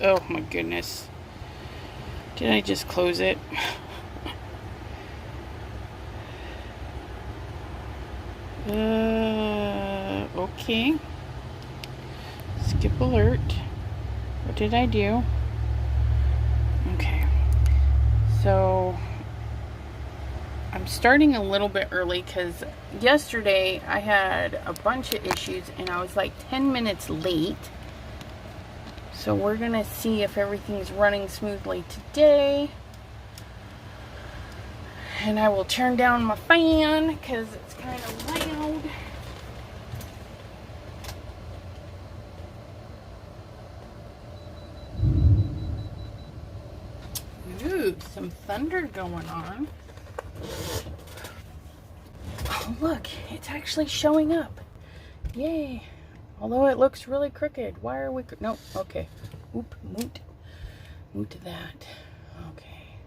Oh my goodness. Did I just close it? Okay. Skip alert. What did I do? Okay. So I'm starting a little bit early because yesterday I had a bunch of issues and I was like 10 minutes late. So we're gonna see if everything's running smoothly today. And I will turn down my fan because it's kind of loud. Ooh, some thunder going on. Oh, look, it's actually showing up. Yay. Although it looks really crooked. Why are we... Nope, okay. Oop, moot to that. Okay.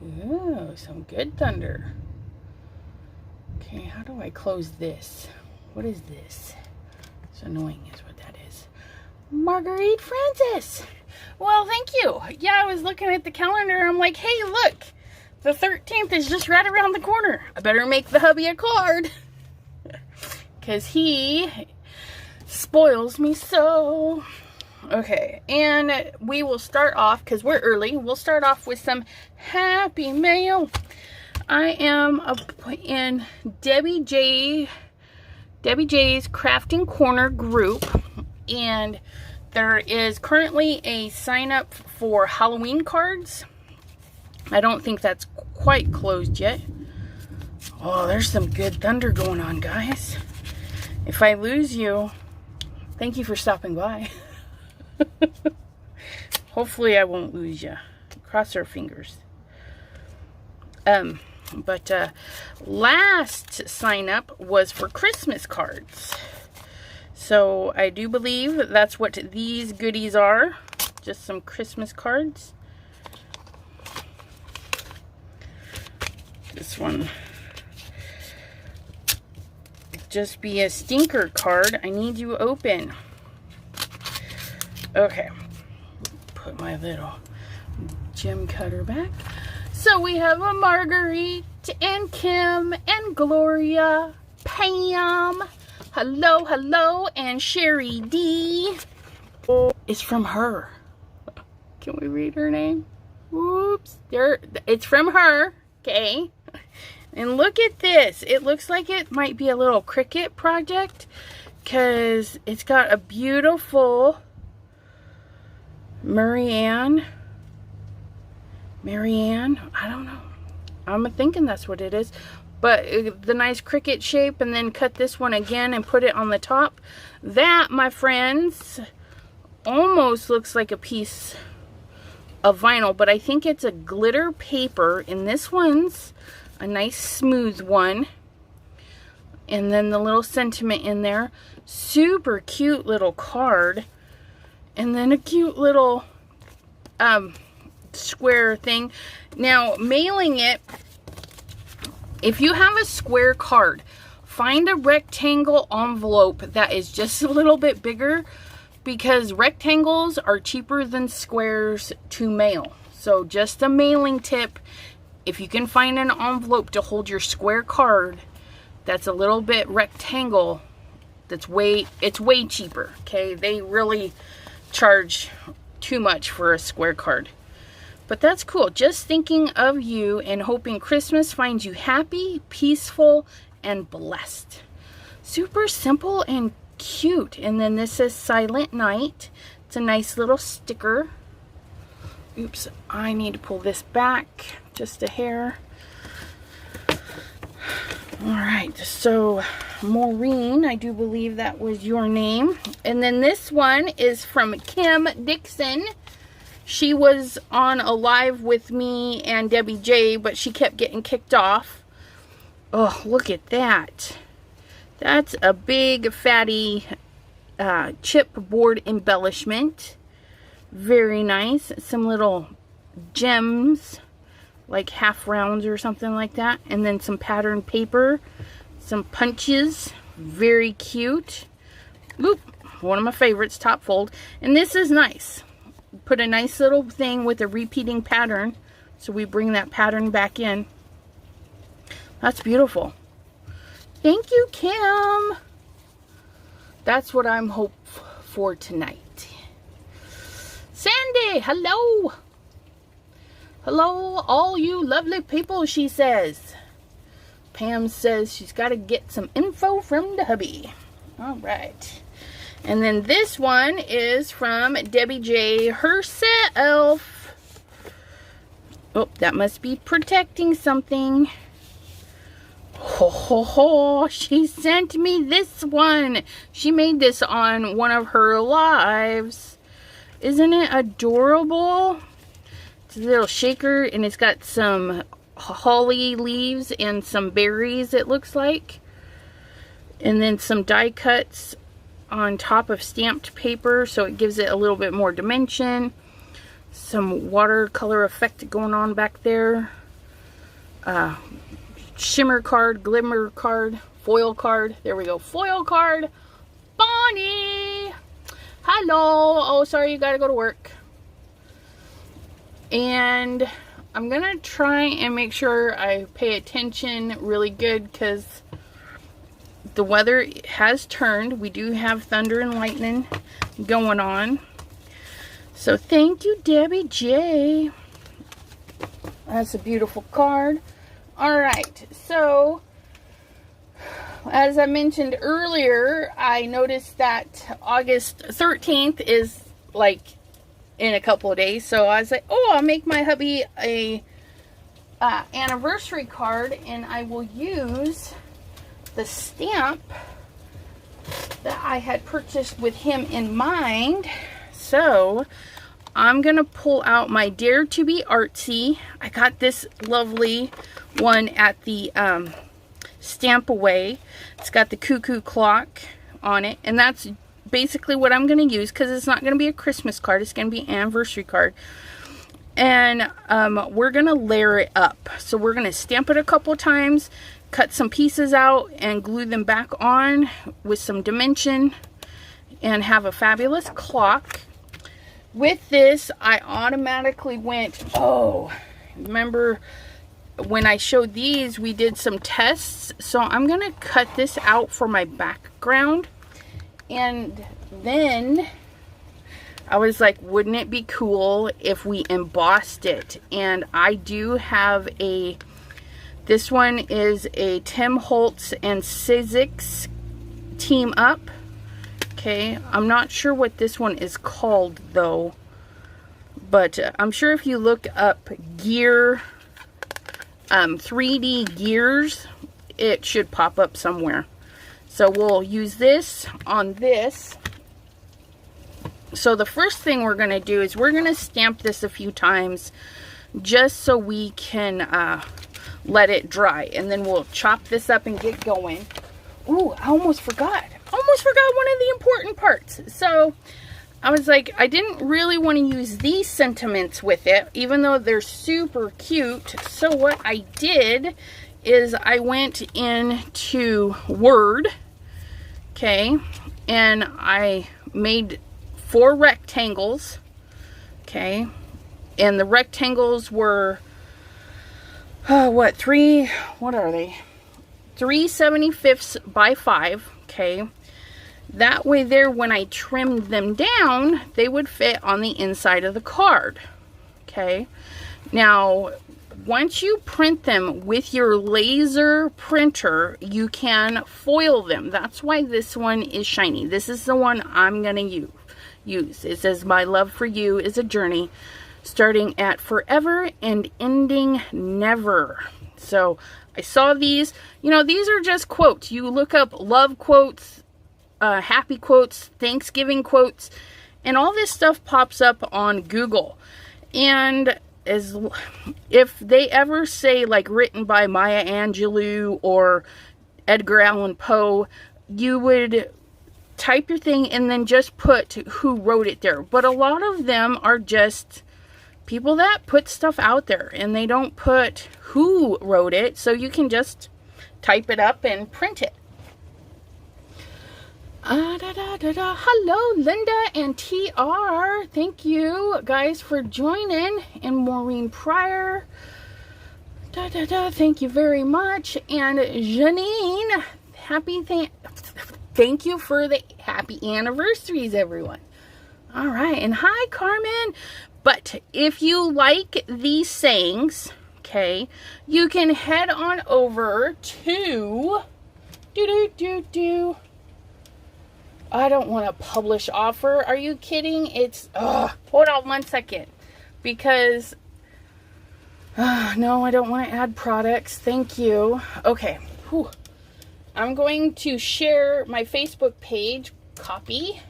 Ooh, some good thunder. Okay, how do I close this? What is this? It's annoying is what that is. Marguerite Francis! Well, thank you. Yeah, I was looking at the calendar. I'm like, hey, look. The 13th is just right around the corner. I better make the hubby a card. Because he spoils me so. Okay, and we will start off, because we're early, we'll start off with some Happy Mail. I am in Debbie J's Crafting Corner group, and there is currently a sign up for Halloween cards. I don't think that's quite closed yet. Oh, there's some good thunder going on, guys. If I lose you, thank you for stopping by. Hopefully I won't lose you. Cross our fingers. But last sign up was for Christmas cards. So I do believe that's what these goodies are. Just some Christmas cards. This one just be a stinker card. I need you open. Okay. Put my little gem cutter back. So we have a Marguerite and Kim and Gloria, Pam, hello, and Sherry D. Oh, it's from her. Can we read her name? Whoops. There, it's from her. Okay. And look at this. It looks like it might be a little Cricut project because it's got a beautiful Marianne. I don't know. I'm thinking that's what it is. But the nice Cricut shape, and then cut this one again and put it on the top. That, my friends, almost looks like a piece of vinyl, but I think it's a glitter paper, and this one's a nice smooth one. And then the little sentiment in there. Super cute little card. And then a cute little square thing. Now, mailing it, if you have a square card, find a rectangle envelope that is just a little bit bigger, because rectangles are cheaper than squares to mail. So just a mailing tip. If you can find an envelope to hold your square card that's a little bit rectangle, it's way cheaper. Okay, they really charge too much for a square card. But that's cool. Just thinking of you and hoping Christmas finds you happy, peaceful, and blessed. Super simple and cute. And then this is Silent Night. It's a nice little sticker. Oops, I need to pull this back just a hair. Alright, so Maureen, I do believe that was your name. And then this one is from Kim Dixon. She was on a live with me and Debbie J, but she kept getting kicked off. Oh, look at that. That's a big fatty chipboard embellishment. Very nice. Some little gems, like half rounds or something like that. And then some patterned paper. Some punches. Very cute. Oop, one of my favorites, top fold. And this is nice. Put a nice little thing with a repeating pattern. So we bring that pattern back in. That's beautiful. Thank you, Kim. That's what I'm hoping for tonight. Sandy, hello. Hello, all you lovely people, she says. Pam says she's got to get some info from the hubby. All right. And then this one is from Debbie J herself. Oh, that must be protecting something. Ho, ho, ho. She sent me this one. She made this on one of her lives. Isn't it adorable? It's a little shaker, and it's got some holly leaves and some berries, it looks like. And then some die cuts on top of stamped paper, so it gives it a little bit more dimension. Some watercolor effect going on back there. Shimmer card, glimmer card, foil card. There we go, foil card. Bonnie! Hello! Oh, sorry, you gotta go to work. And I'm gonna try and make sure I pay attention really good, because the weather has turned. We do have thunder and lightning going on. So thank you, Debbie J. That's a beautiful card. Alright, so as I mentioned earlier, I noticed that August 13th is like in a couple of days. So I was like, oh, I'll make my hubby a anniversary card, and I will use the stamp that I had purchased with him in mind. So I'm gonna pull out my Dare to Be Artsy. I got this lovely one at the Stamp Away. It's got the Cuckoo clock on it, and that's basically what I'm going to use, because it's not going to be a Christmas card. It's going to be an anniversary card. And we're going to layer it up. So we're going to stamp it a couple times, cut some pieces out, and glue them back on with some dimension, and have a fabulous clock. With this, I automatically went, oh, remember when I showed these, we did some tests. So I'm going to cut this out for my background. And then I was like, wouldn't it be cool if we embossed it? And I do have this one is a Tim Holtz and Sizzix team up. Okay, I'm not sure what this one is called though. But I'm sure if you look up gear, 3D gears, it should pop up somewhere. So we'll use this on this. So the first thing we're going to do is we're going to stamp this a few times just so we can let it dry. And then we'll chop this up and get going. Ooh, I almost forgot. Almost forgot one of the important parts. So I was like, I didn't really want to use these sentiments with it, even though they're super cute. So what I did is I went into Word, okay, and I made 4 rectangles, okay, and the rectangles were, what are they? 3/75 by 5, okay. That way there, when I trimmed them down, they would fit on the inside of the card, okay. Now, once you print them with your laser printer, you can foil them. That's why this one is shiny. This is the one I'm going to use. It says, my love for you is a journey, starting at forever and ending never. So I saw these. You know, these are just quotes. You look up love quotes, happy quotes, Thanksgiving quotes, and all this stuff pops up on Google. And if they ever say like written by Maya Angelou or Edgar Allan Poe, you would type your thing and then just put who wrote it there. But a lot of them are just people that put stuff out there, and they don't put who wrote it, so you can just type it up and print it. Hello, Linda and TR. Thank you guys for joining. And Maureen Pryor. Thank you very much. And Janine, thank you for the happy anniversaries, everyone. All right. And hi, Carmen. But if you like these sayings, okay, you can head on over to I don't want to publish offer. Are you kidding? It's hold on one second, because no, I don't want to add products. Thank you. Okay. Whew. I'm going to share my Facebook page. Copy.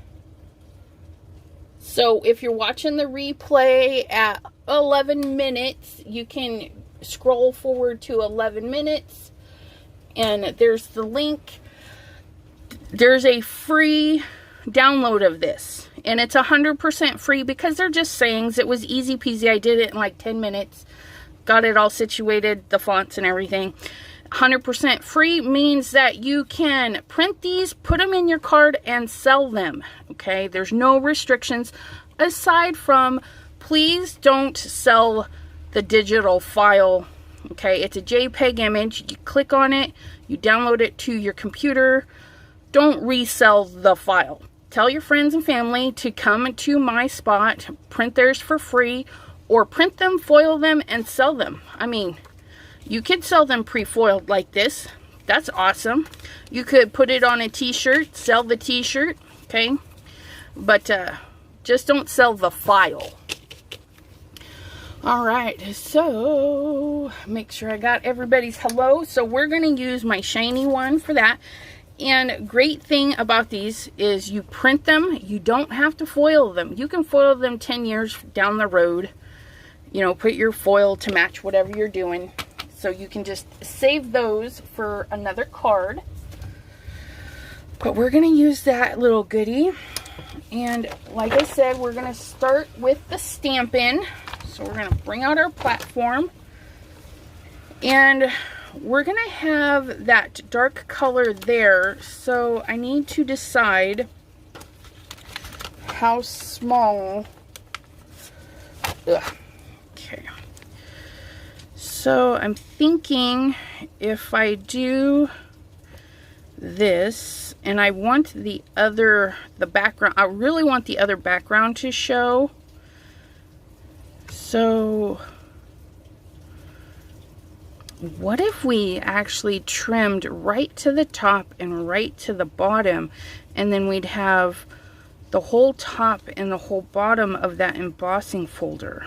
So if you're watching the replay at 11 minutes, you can scroll forward to 11 minutes and there's the link. There's a free download of this and it's 100% free because they're just sayings. It was easy peasy. I did it in like 10 minutes. Got it all situated, the fonts and everything. 100% free means that you can print these, put them in your card, and sell them. Okay, there's no restrictions aside from please don't sell the digital file. Okay, it's a JPEG image. You click on it, you download it to your computer. Don't resell the file. Tell your friends and family to come to my spot, print theirs for free, or print them, foil them, and sell them. I mean, you could sell them pre-foiled like this. That's awesome. You could put it on a t-shirt, sell the t-shirt, okay? But just don't sell the file. All right, so make sure I got everybody's hello. So we're going to use my shiny one for that. And great thing about these is you print them. You don't have to foil them. You can foil them 10 years down the road. You know, put your foil to match whatever you're doing. So you can just save those for another card. But we're going to use that little goodie. And like I said, we're going to start with the stamping. So we're going to bring out our platform. And we're going to have that dark color there. So I need to decide how small. Okay. So I'm thinking if I do this and I want the background, I really want the other background to show. So what if we actually trimmed right to the top and right to the bottom, and then we'd have the whole top and the whole bottom of that embossing folder?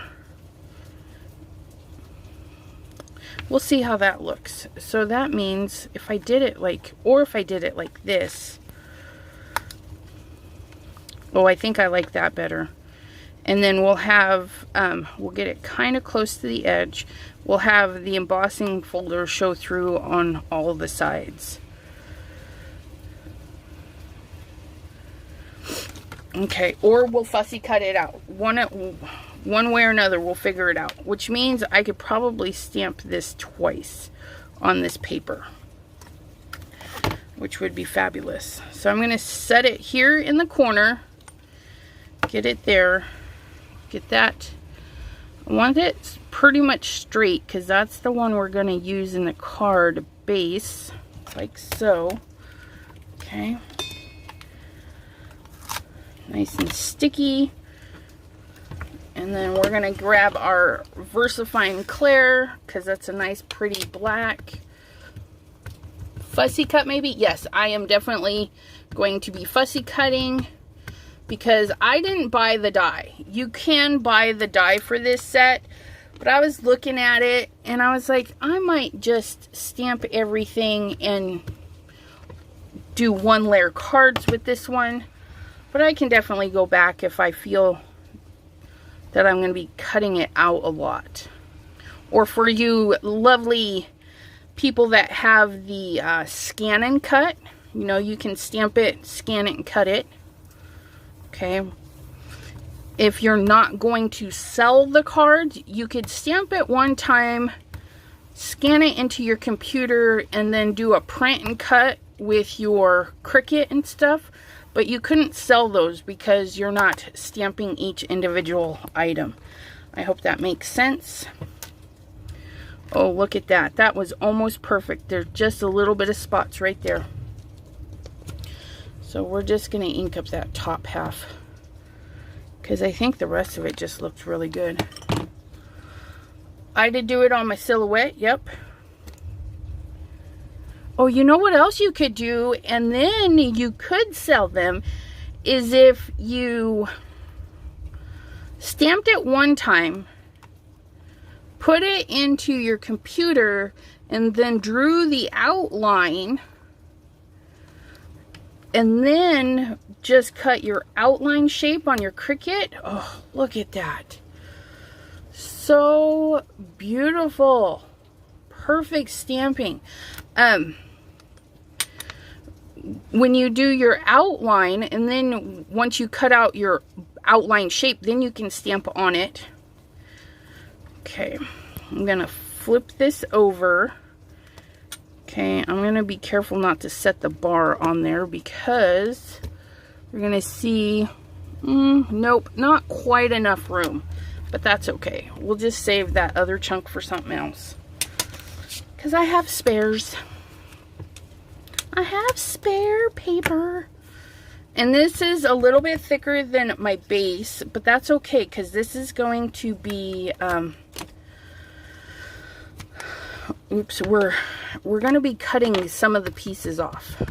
We'll see how that looks. So that means if I did it like, or if I did it like this. Oh, I think I like that better. And then we'll have, we'll get it kind of close to the edge. We'll have the embossing folder show through on all of the sides. Okay, or we'll fussy cut it out. One way or another, we'll figure it out. Which means I could probably stamp this twice on this paper, which would be fabulous. So I'm going to set it here in the corner. Get it there. Get that. I want it pretty much straight because that's the one we're going to use in the card base. Like so. Okay. Nice and sticky. And then we're going to grab our VersaFine Clair because that's a nice pretty black. Fussy cut maybe? Yes, I am definitely going to be fussy cutting because I didn't buy the die. You can buy the die for this set, but I was looking at it and I was like, I might just stamp everything and do one layer cards with this one. But I can definitely go back if I feel that I'm going to be cutting it out a lot. Or for you lovely people that have the scan and cut, you know, you can stamp it, scan it, and cut it. Okay. If you're not going to sell the cards, you could stamp it one time, scan it into your computer, and then do a print and cut with your Cricut and stuff. but you couldn't sell those because you're not stamping each individual item. I hope that makes sense. Oh, look at that. That was almost perfect. There's just a little bit of spots right there. So we're just going to ink up that top half, because I think the rest of it just looks really good. I did do it on my silhouette, yep. Oh, you know what else you could do, and then you could sell them, is if you stamped it one time, put it into your computer, and then drew the outline, and then just cut your outline shape on your Cricut. Oh, look at that. So beautiful. Perfect stamping. When you do your outline, and then once you cut out your outline shape, then you can stamp on it. Okay, I'm gonna flip this over. Okay, I'm gonna be careful not to set the bar on there, because we're gonna see, nope, not quite enough room, but that's okay. We'll just save that other chunk for something else, because I have spares. I have spare paper. And this is a little bit thicker than my base, but that's okay, because this is going to be, oops, we're going to be cutting some of the pieces off.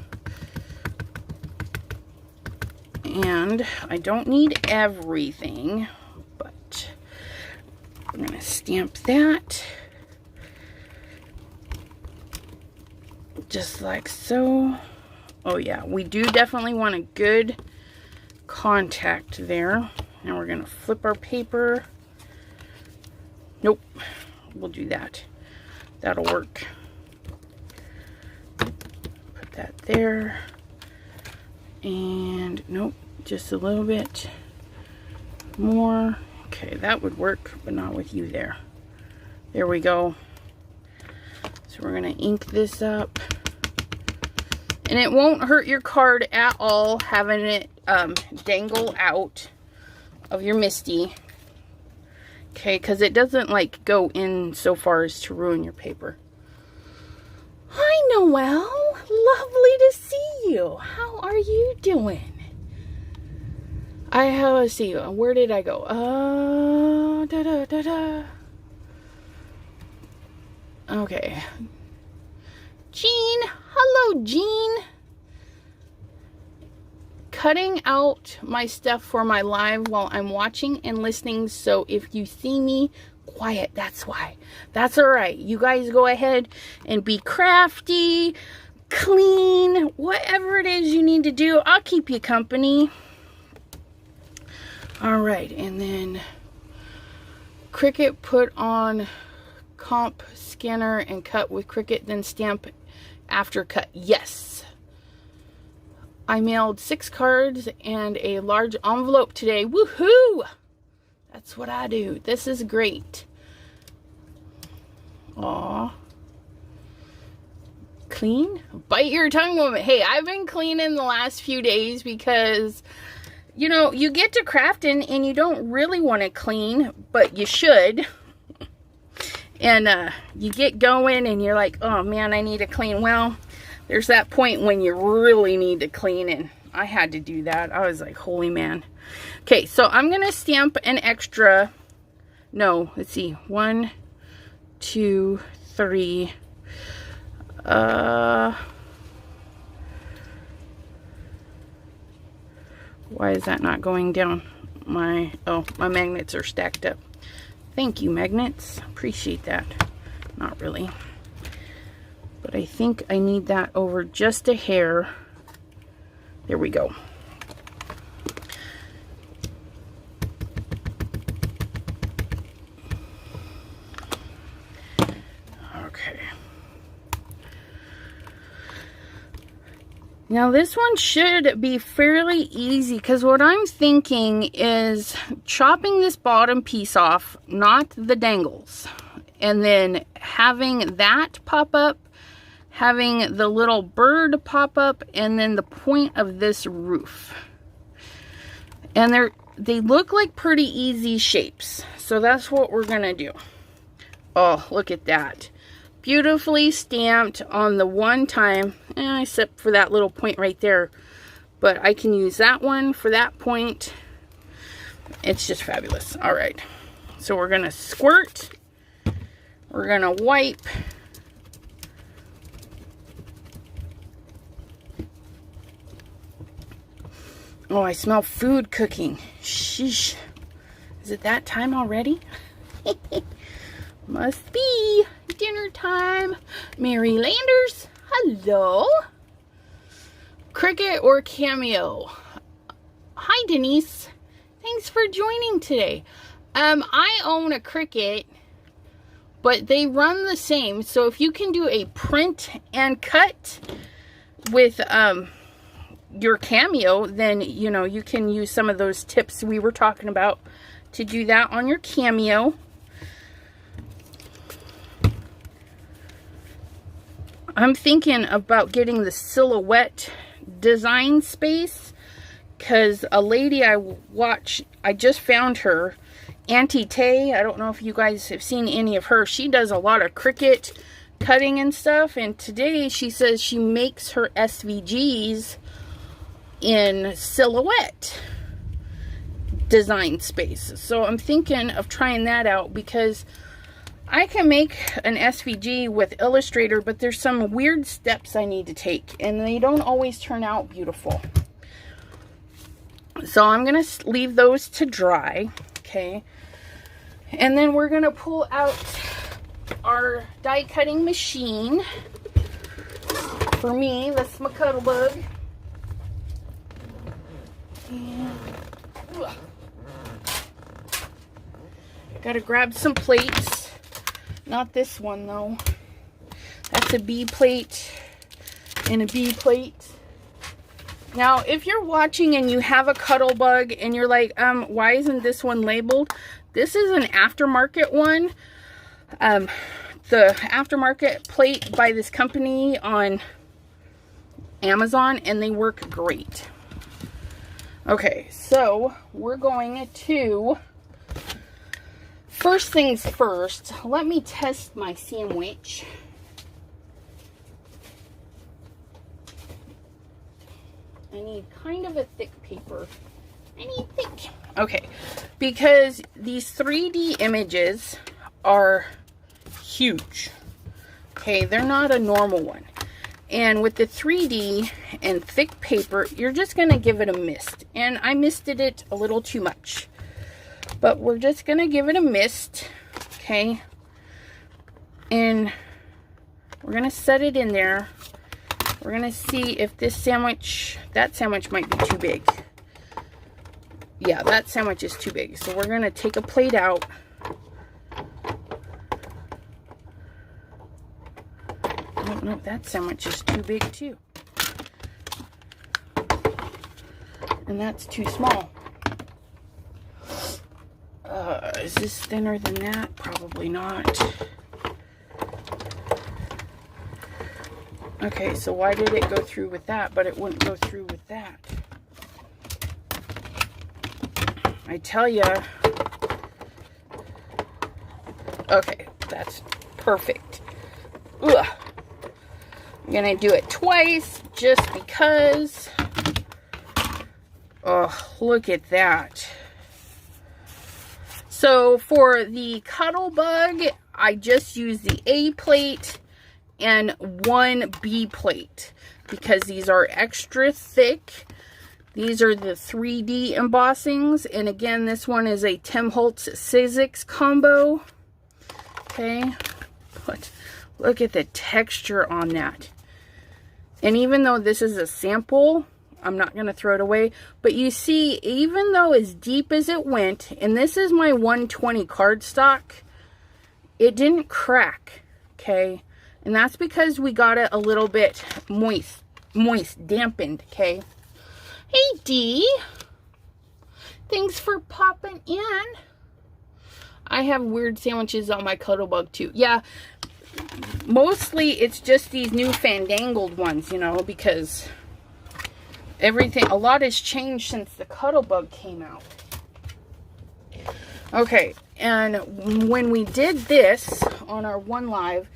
And I don't need everything, but I'm going to stamp that. Just like so. Oh yeah, we do definitely want a good contact there. Now we're gonna flip our paper. Nope, we'll do that. That'll work. Put that there. And nope, just a little bit more. Okay, that would work, but not with you there. There we go. So we're gonna ink this up. And it won't hurt your card at all having it dangle out of your MISTI. Okay, because it doesn't like go in so far as to ruin your paper. Hi, Noelle. Lovely to see you. How are you doing? Let's see, where did I go? Okay. Jean, hello Jean. Cutting out my stuff for my live while I'm watching and listening, so if you see me quiet, that's why. That's alright. You guys go ahead and be crafty, clean, whatever it is you need to do. I'll keep you company. Alright, and then Cricut, put on comp scanner and cut with Cricut, then stamp after cut. Yes. I mailed 6 cards and a large envelope today. Woohoo! That's what I do. This is great. Aw. Clean? Bite your tongue, woman. Hey, I've been cleaning the last few days because, you know, you get to crafting and you don't really want to clean, but you should. And you get going and you're like, oh man, I need to clean. Well, there's that point when you really need to clean, and I had to do that. I was like, holy man. Okay, so I'm going to stamp an extra. No, let's see. 1, 2, 3. Why is that not going down? My magnets are stacked up. Thank you, magnets. Appreciate that. Not really. But I think I need that over just a hair. There we go. Okay. Now this one should be fairly easy, because what I'm thinking is chopping this bottom piece off, not the dangles, and then having that pop up, having the little bird pop up and then the point of this roof. And they look like pretty easy shapes. So that's what we're gonna do. Oh, look at that. Beautifully stamped on the one time, except for that little point right there. But I can use that one for that point. It's just fabulous. All right. So we're gonna squirt. We're gonna wipe. Oh, I smell food cooking. Sheesh. Is it that time already? Must be dinner time. Mary Landers, hello. Cricut or Cameo? Hi, Denise. Thanks for joining today. I own a Cricut, but they run the same. So if you can do a print and cut with your Cameo, then you know you can use some of those tips we were talking about to do that on your Cameo. I'm thinking about getting the silhouette design space because a lady I watch, I just found her, Auntie Tay. I don't know if you guys have seen any of her. She does a lot of Cricut cutting and stuff, and today she says she makes her SVGs in silhouette design space. So I'm thinking of trying that out because I can make an SVG with Illustrator, but there's some weird steps I need to take and they don't always turn out beautiful. So I'm going to leave those to dry. Okay. And then we're going to pull out our die cutting machine. For me, that's my cuddle bug. And gotta grab some plates. Not this one though. That's a B plate and a B plate. Now, if you're watching and you have a cuddle bug and you're like, why isn't this one labeled? This is an aftermarket one. The aftermarket plate by this company on Amazon, and they work great. Okay, so we're going to, first things first, let me test my sandwich. I need kind of a thick paper. I need thick. Okay, because these 3D images are huge. Okay, they're not a normal one. And with the 3D and thick paper, you're just going to give it a mist. And I misted it a little too much. But we're just going to give it a mist. Okay. And we're going to set it in there. We're going to see if this sandwich, that sandwich might be too big. Yeah, that sandwich is too big. So we're going to take a plate out. Oh, no, that sandwich is too big too. And that's too small. Is this thinner than that? Probably not. Okay, so why did it go through with that, but it wouldn't go through with that? I tell ya. Okay, that's perfect. Ugh. I'm gonna do it twice just because. Oh, look at that. So for the cuddle bug, I just use the A plate and one B plate because these are extra thick. These are the 3D embossings, and again, this one is a Tim Holtz Sizzix combo. Okay, but look at the texture on that. And even though this is a sample, I'm not going to throw it away. But you see, even though as deep as it went, and this is my 120 cardstock, it didn't crack. Okay. And that's because we got it a little bit moist, dampened. Okay. Hey, Dee. Thanks for popping in. I have weird sandwiches on my cuddle bug too. Yeah. Mostly it's just these new fandangled ones, you know, because everything, a lot has changed since the Cuttlebug came out. Okay, and when we did this on our one live,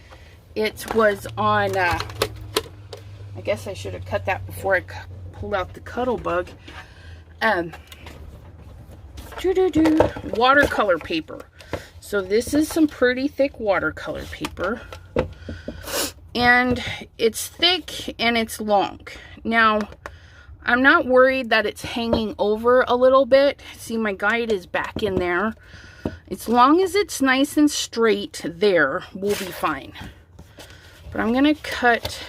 it was on, I guess I should have cut that before I pulled out the Cuttlebug. Watercolor paper. So this is some pretty thick watercolor paper. And it's thick and it's long. Now, I'm not worried that it's hanging over a little bit. See, my guide is back in there. As long as it's nice and straight there, we'll be fine. But I'm going to cut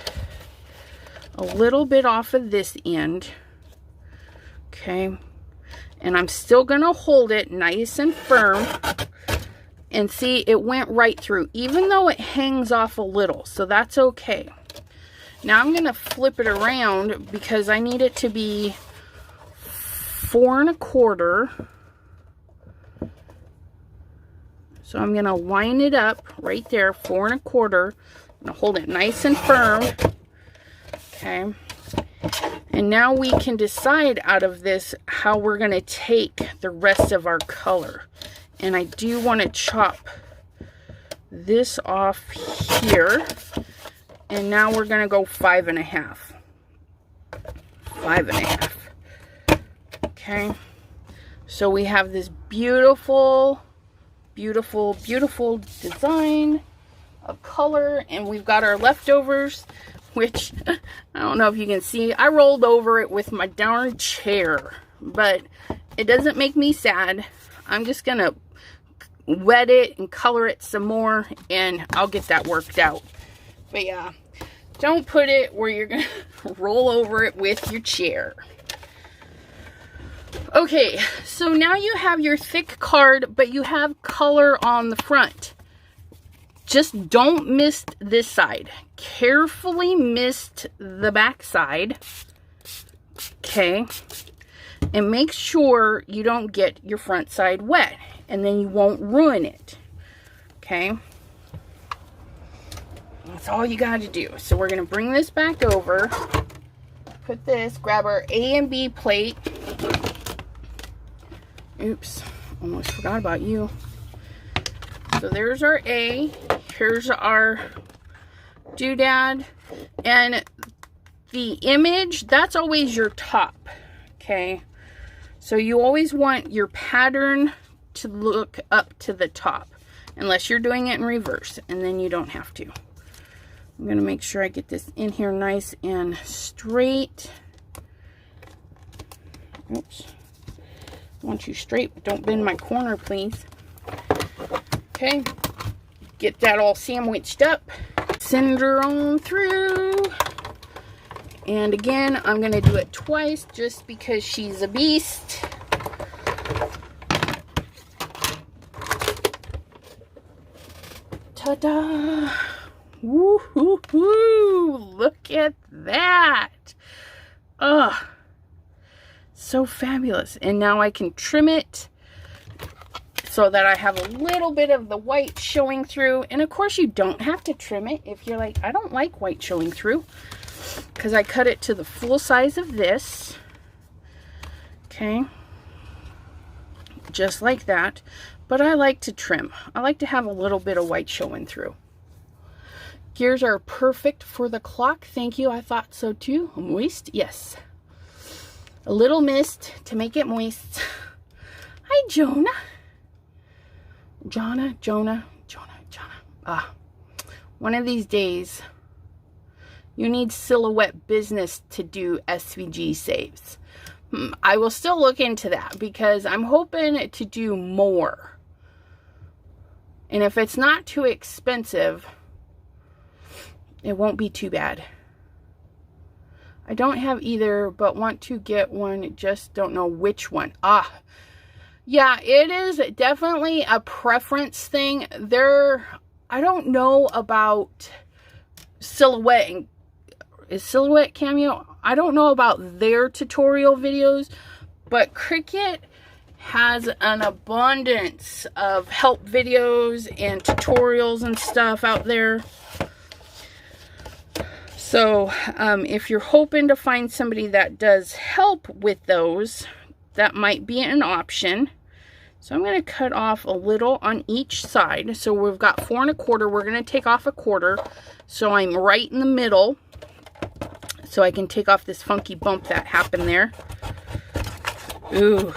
a little bit off of this end. Okay. And I'm still going to hold it nice and firm. And see, it went right through, even though it hangs off a little. So that's okay. Now I'm going to flip it around because I need it to be 4 1/4. So I'm going to line it up right there, 4 1/4. I'm going to hold it nice and firm. Okay. And now we can decide out of this how we're going to take the rest of our color. And I do want to chop this off here. And now we're going to go 5 1/2. 5 1/2. Okay. So we have this beautiful, beautiful, beautiful design of color. And we've got our leftovers, which I don't know if you can see. I rolled over it with my darn chair. But it doesn't make me sad. I'm just going to wet it and color it some more. And I'll get that worked out. But yeah, don't put it where you're going to roll over it with your chair. Okay, so now you have your thick card, but you have color on the front. Just don't mist this side. Carefully mist the back side. Okay. And make sure you don't get your front side wet. And then you won't ruin it. Okay. That's all you got to do. So we're going to bring this back over. Put this, grab our A and B plate. Oops, almost forgot about you. So there's our A. Here's our doodad. And the image, that's always your top. Okay. So you always want your pattern to look up to the top. Unless you're doing it in reverse. And then you don't have to. I'm going to make sure I get this in here nice and straight. Oops. I want you straight, but don't bend my corner, please. Okay. Get that all sandwiched up. Send her on through. And again, I'm going to do it twice just because she's a beast. Ta-da! Woo-hoo-hoo! Look at that! Ugh! So fabulous. And now I can trim it so that I have a little bit of the white showing through. And of course you don't have to trim it if you're like, I don't like white showing through. Because I cut it to the full size of this. Okay. Just like that. But I like to trim. I like to have a little bit of white showing through. Gears are perfect for the clock. Thank you. I thought so too. Moist? Yes. A little mist to make it moist. Hi, Jonah. Jonah. Ah. One of these days, you need silhouette business to do SVG saves. I will still look into that because I'm hoping to do more. And if it's not too expensive, it won't be too bad. I don't have either, but want to get one. Just don't know which one. Ah, yeah, it is definitely a preference thing. I don't know about Silhouette. Is Silhouette Cameo? I don't know about their tutorial videos, but Cricut has an abundance of help videos and tutorials and stuff out there. So if you're hoping to find somebody that does help with those, that might be an option. So I'm going to cut off a little on each side. So we've got 4 1/4. We're going to take off 1/4. So I'm right in the middle. So I can take off this funky bump that happened there. Ooh.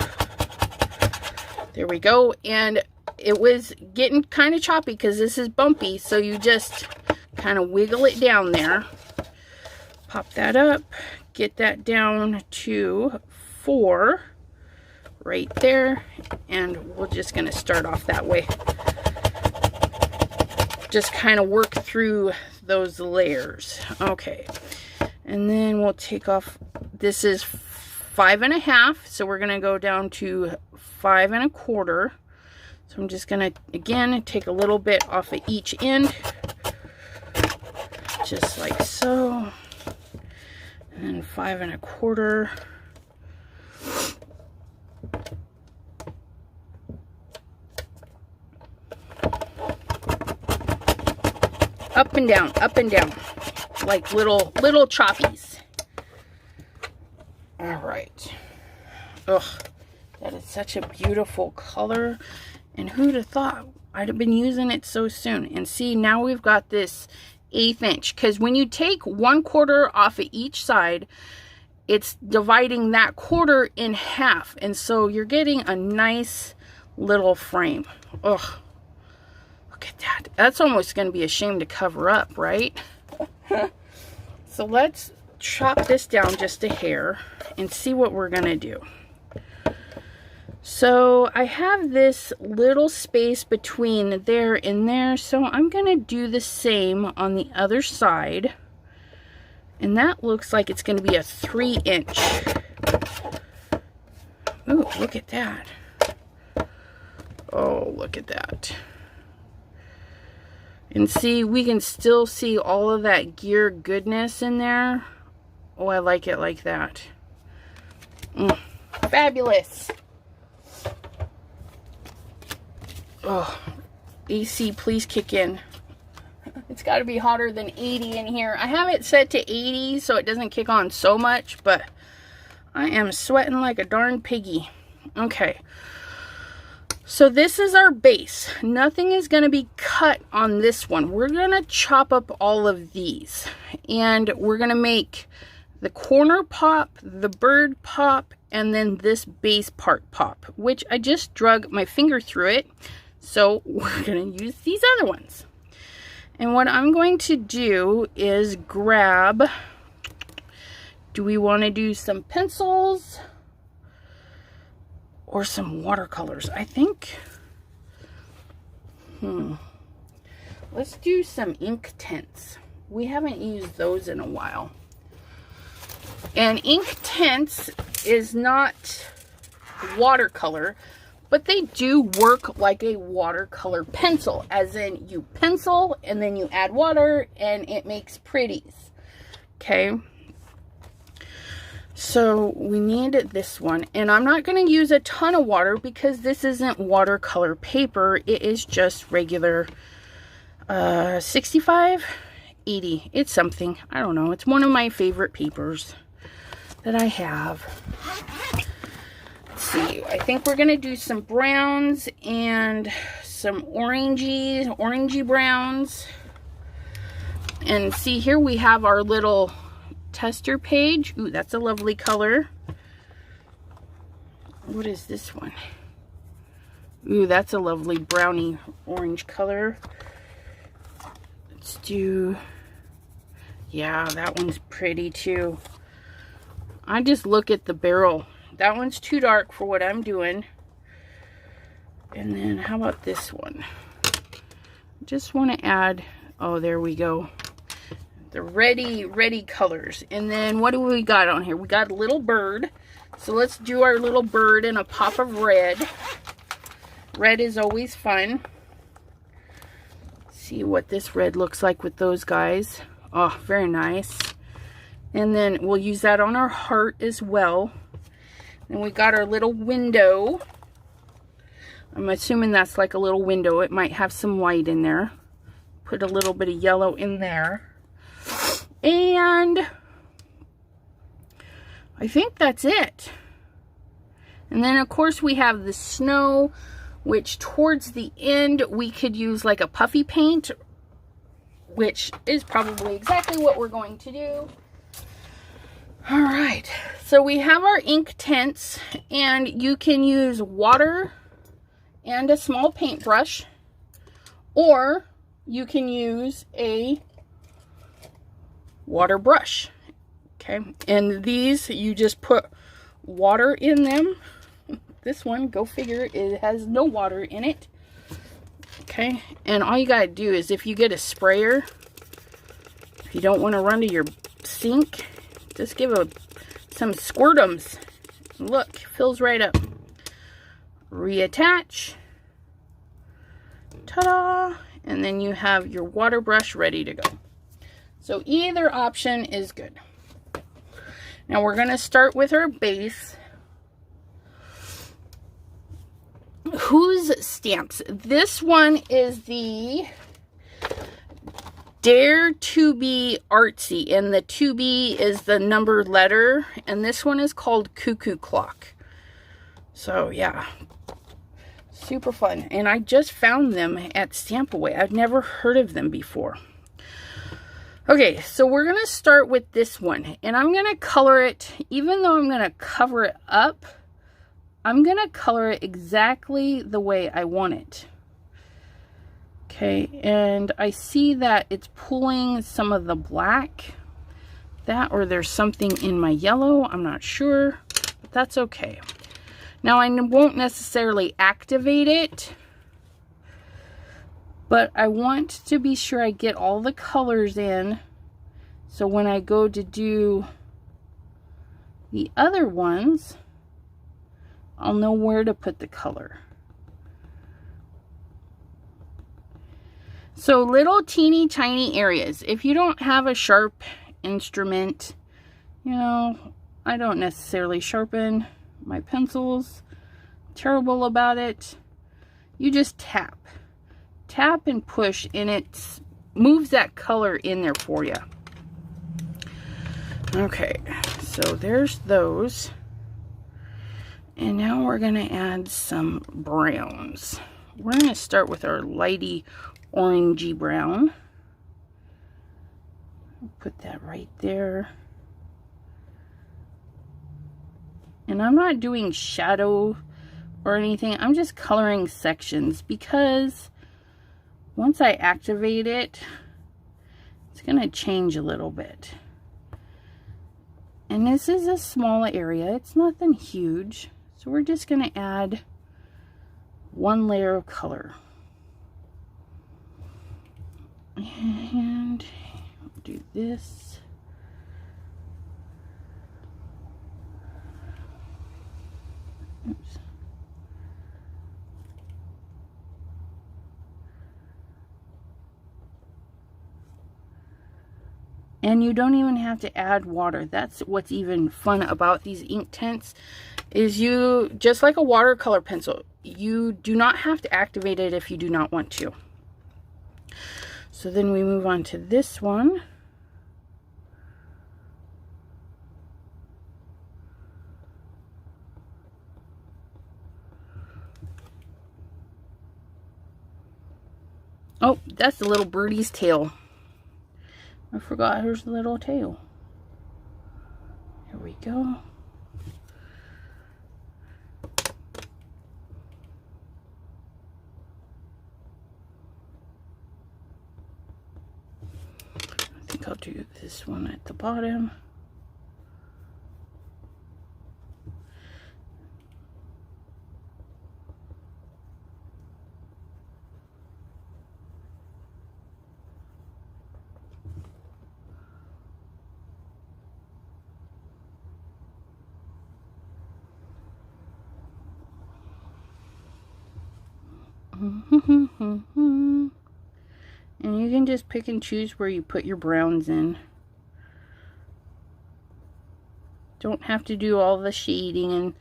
There we go. And it was getting kind of choppy because this is bumpy. So you just kind of wiggle it down there. Pop that up. Get that down to 4. Right there. And we're just going to start off that way. Just kind of work through those layers. Okay. And then we'll take off, this is 5 1/2, so we're going to go down to 5 1/4. So I'm just going to, again, take a little bit off of each end, just like so. And then 5 1/4. Up and down, like little choppies. All right. Ugh, that is such a beautiful color. And who'd have thought I'd have been using it so soon? And see, now we've got this 1/8 inch. Because when you take 1/4 off of each side, it's dividing that 1/4 in half. And so you're getting a nice little frame. Ugh. Look at that. That's almost going to be a shame to cover up, right? So let's chop this down just a hair and see what we're going to do. So I have this little space between there and there, so I'm going to do the same on the other side. And that looks like it's going to be a 3 inch. Ooh, look at that. Oh, look at that. And see, we can still see all of that gear goodness in there. Oh, I like it like that. Fabulous. Oh, AC, please kick in. It's got to be hotter than 80 in here. I have it set to 80 so it doesn't kick on so much, but I am sweating like a darn piggy. Okay. So this is our base. Nothing is going to be cut on this one. We're going to chop up all of these. And we're going to make the corner pop, the bird pop, and then this base part pop, which I just drug my finger through it. So we're going to use these other ones. And what I'm going to do is grab, do we want to do some pencils or some watercolors? I think, let's do some ink tints. We haven't used those in a while. And ink tints is not watercolor, but they do work like a watercolor pencil, as in you pencil and then you add water and it makes pretties. Okay. So we need this one, and I'm not going to use a ton of water because this isn't watercolor paper. It is just regular 65, 80. It's something. I don't know. It's one of my favorite papers that I have. Let's see. I think we're going to do some browns and some orangey browns. And see, here we have our little tester page. Ooh, that's a lovely color. What is this one? Ooh, that's a lovely brownie orange color. Let's do, yeah, that one's pretty too. I just look at the barrel. That one's too dark for what I'm doing. And then how about this one? Just want to add, oh, there we go. The ready colors. And then what do we got on here? We got a little bird. So let's do our little bird in a pop of red. Red is always fun. See what this red looks like with those guys. Oh, very nice. And then we'll use that on our heart as well. And we got our little window. I'm assuming that's like a little window. It might have some white in there. Put a little bit of yellow in there. And I think that's it. And then of course we have the snow, which towards the end we could use like a puffy paint, which is probably exactly what we're going to do. All right, so we have our ink tints, and you can use water and a small paintbrush, or you can use a water brush. Okay, and these, you just put water in them. This one, go figure, it has no water in it. Okay, and all you gotta do is, if you get a sprayer, if you don't want to run to your sink, just give some squirtums. Look, fills right up. Reattach. Ta-da! And then you have your water brush ready to go. So either option is good. Now we're going to start with our base. Whose stamps? This one is the Dare to Be Artsy, and the 2B is the numbered letter, and this one is called Cuckoo Clock. So yeah, super fun. And I just found them at Stamp Away. I've never heard of them before. Okay, so we're going to start with this one, and I'm going to color it, even though I'm going to cover it up, I'm going to color it exactly the way I want it. Okay, and I see that it's pulling some of the black. That, or there's something in my yellow, I'm not sure, but that's okay. Now I won't necessarily activate it, but I want to be sure I get all the colors in, so when I go to do the other ones, I'll know where to put the color. So little teeny tiny areas. If you don't have a sharp instrument, you know, I don't necessarily sharpen my pencils. Terrible about it. You just tap. Tap and push, and it moves that color in there for you. Okay, so there's those. And now we're going to add some browns. We're going to start with our lighty orangey brown. Put that right there. And I'm not doing shadow or anything. I'm just coloring sections, because once I activate it, it's going to change a little bit. And this is a small area. It's nothing huge. So we're just going to add one layer of color. And do this. Oops. And you don't even have to add water. That's what's even fun about these ink tints, is you, just like a watercolor pencil, you do not have to activate it if you do not want to. So then we move on to this one. Oh, that's the little birdie's tail. I forgot her little tail. Here we go. I think I'll do this one at the bottom. And you can just pick and choose where you put your browns in. Don't have to do all the shading and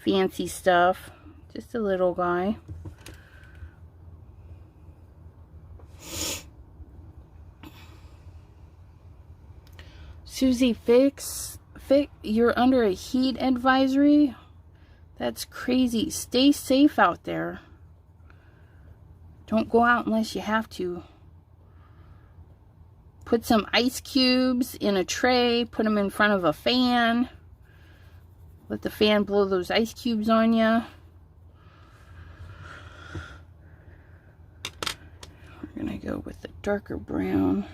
fancy stuff. Just a little guy. Susie, you're under a heat advisory? That's crazy. Stay safe out there. Don't go out unless you have to. Put some ice cubes in a tray. Put them in front of a fan. Let the fan blow those ice cubes on you. We're going to go with the darker brown.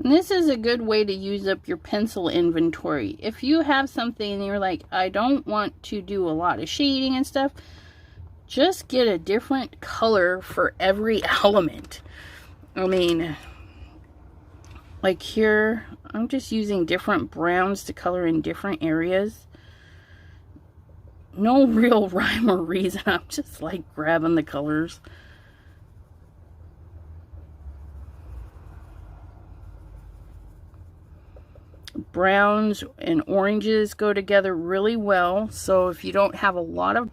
And this is a good way to use up your pencil inventory. If you have something and you're like, I don't want to do a lot of shading and stuff, just get a different color for every element. I mean, like here, I'm just using different browns to color in different areas. No real rhyme or reason. I'm just like grabbing the colors. Browns and oranges go together really well, so if you don't have a lot of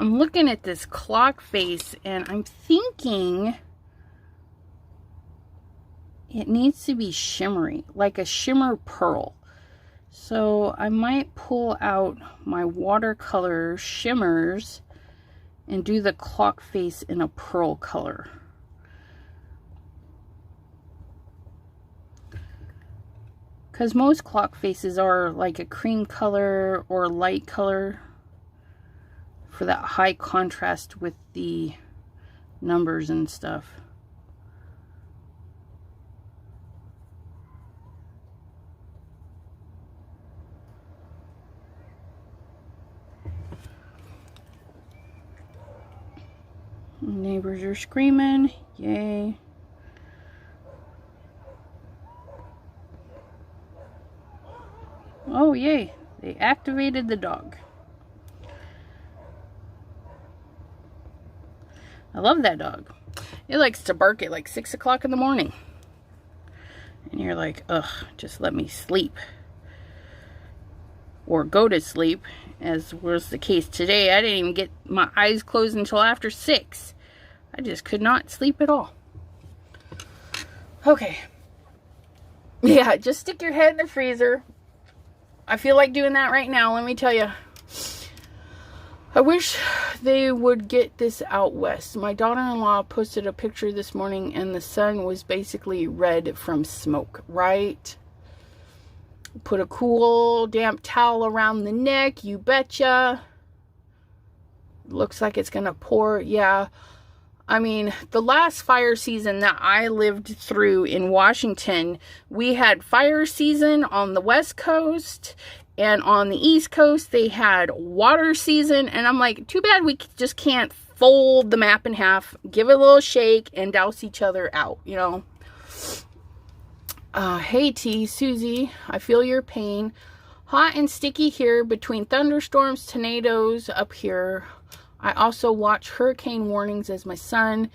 I'm looking at this clock face and I'm thinking it needs to be shimmery, like a shimmer pearl. So I might pull out my watercolor shimmers and do the clock face in a pearl color. Because most clock faces are like a cream color or light color, for that high contrast with the numbers and stuff. Neighbors are screaming, yay. Oh yay, they activated the dog. I love that dog. It likes to bark at like 6 o'clock in the morning. And you're like, ugh, just let me sleep. Or go to sleep, as was the case today. I didn't even get my eyes closed until after 6. I just could not sleep at all. Okay. Yeah, just stick your head in the freezer. I feel like doing that right now, let me tell you. I wish they would get this out west. My daughter-in-law posted a picture this morning and the sun was basically red from smoke, right? Put a cool, damp towel around the neck, you betcha. Looks like it's gonna pour, yeah. I mean, the last fire season that I lived through in Washington, we had fire season on the West Coast. And on the East Coast, they had water season. And I'm like, too bad we just can't fold the map in half, give it a little shake, and douse each other out, you know. Hey, T, Susie, I feel your pain. Hot and sticky here between thunderstorms, tornadoes up here. I also watch hurricane warnings as my son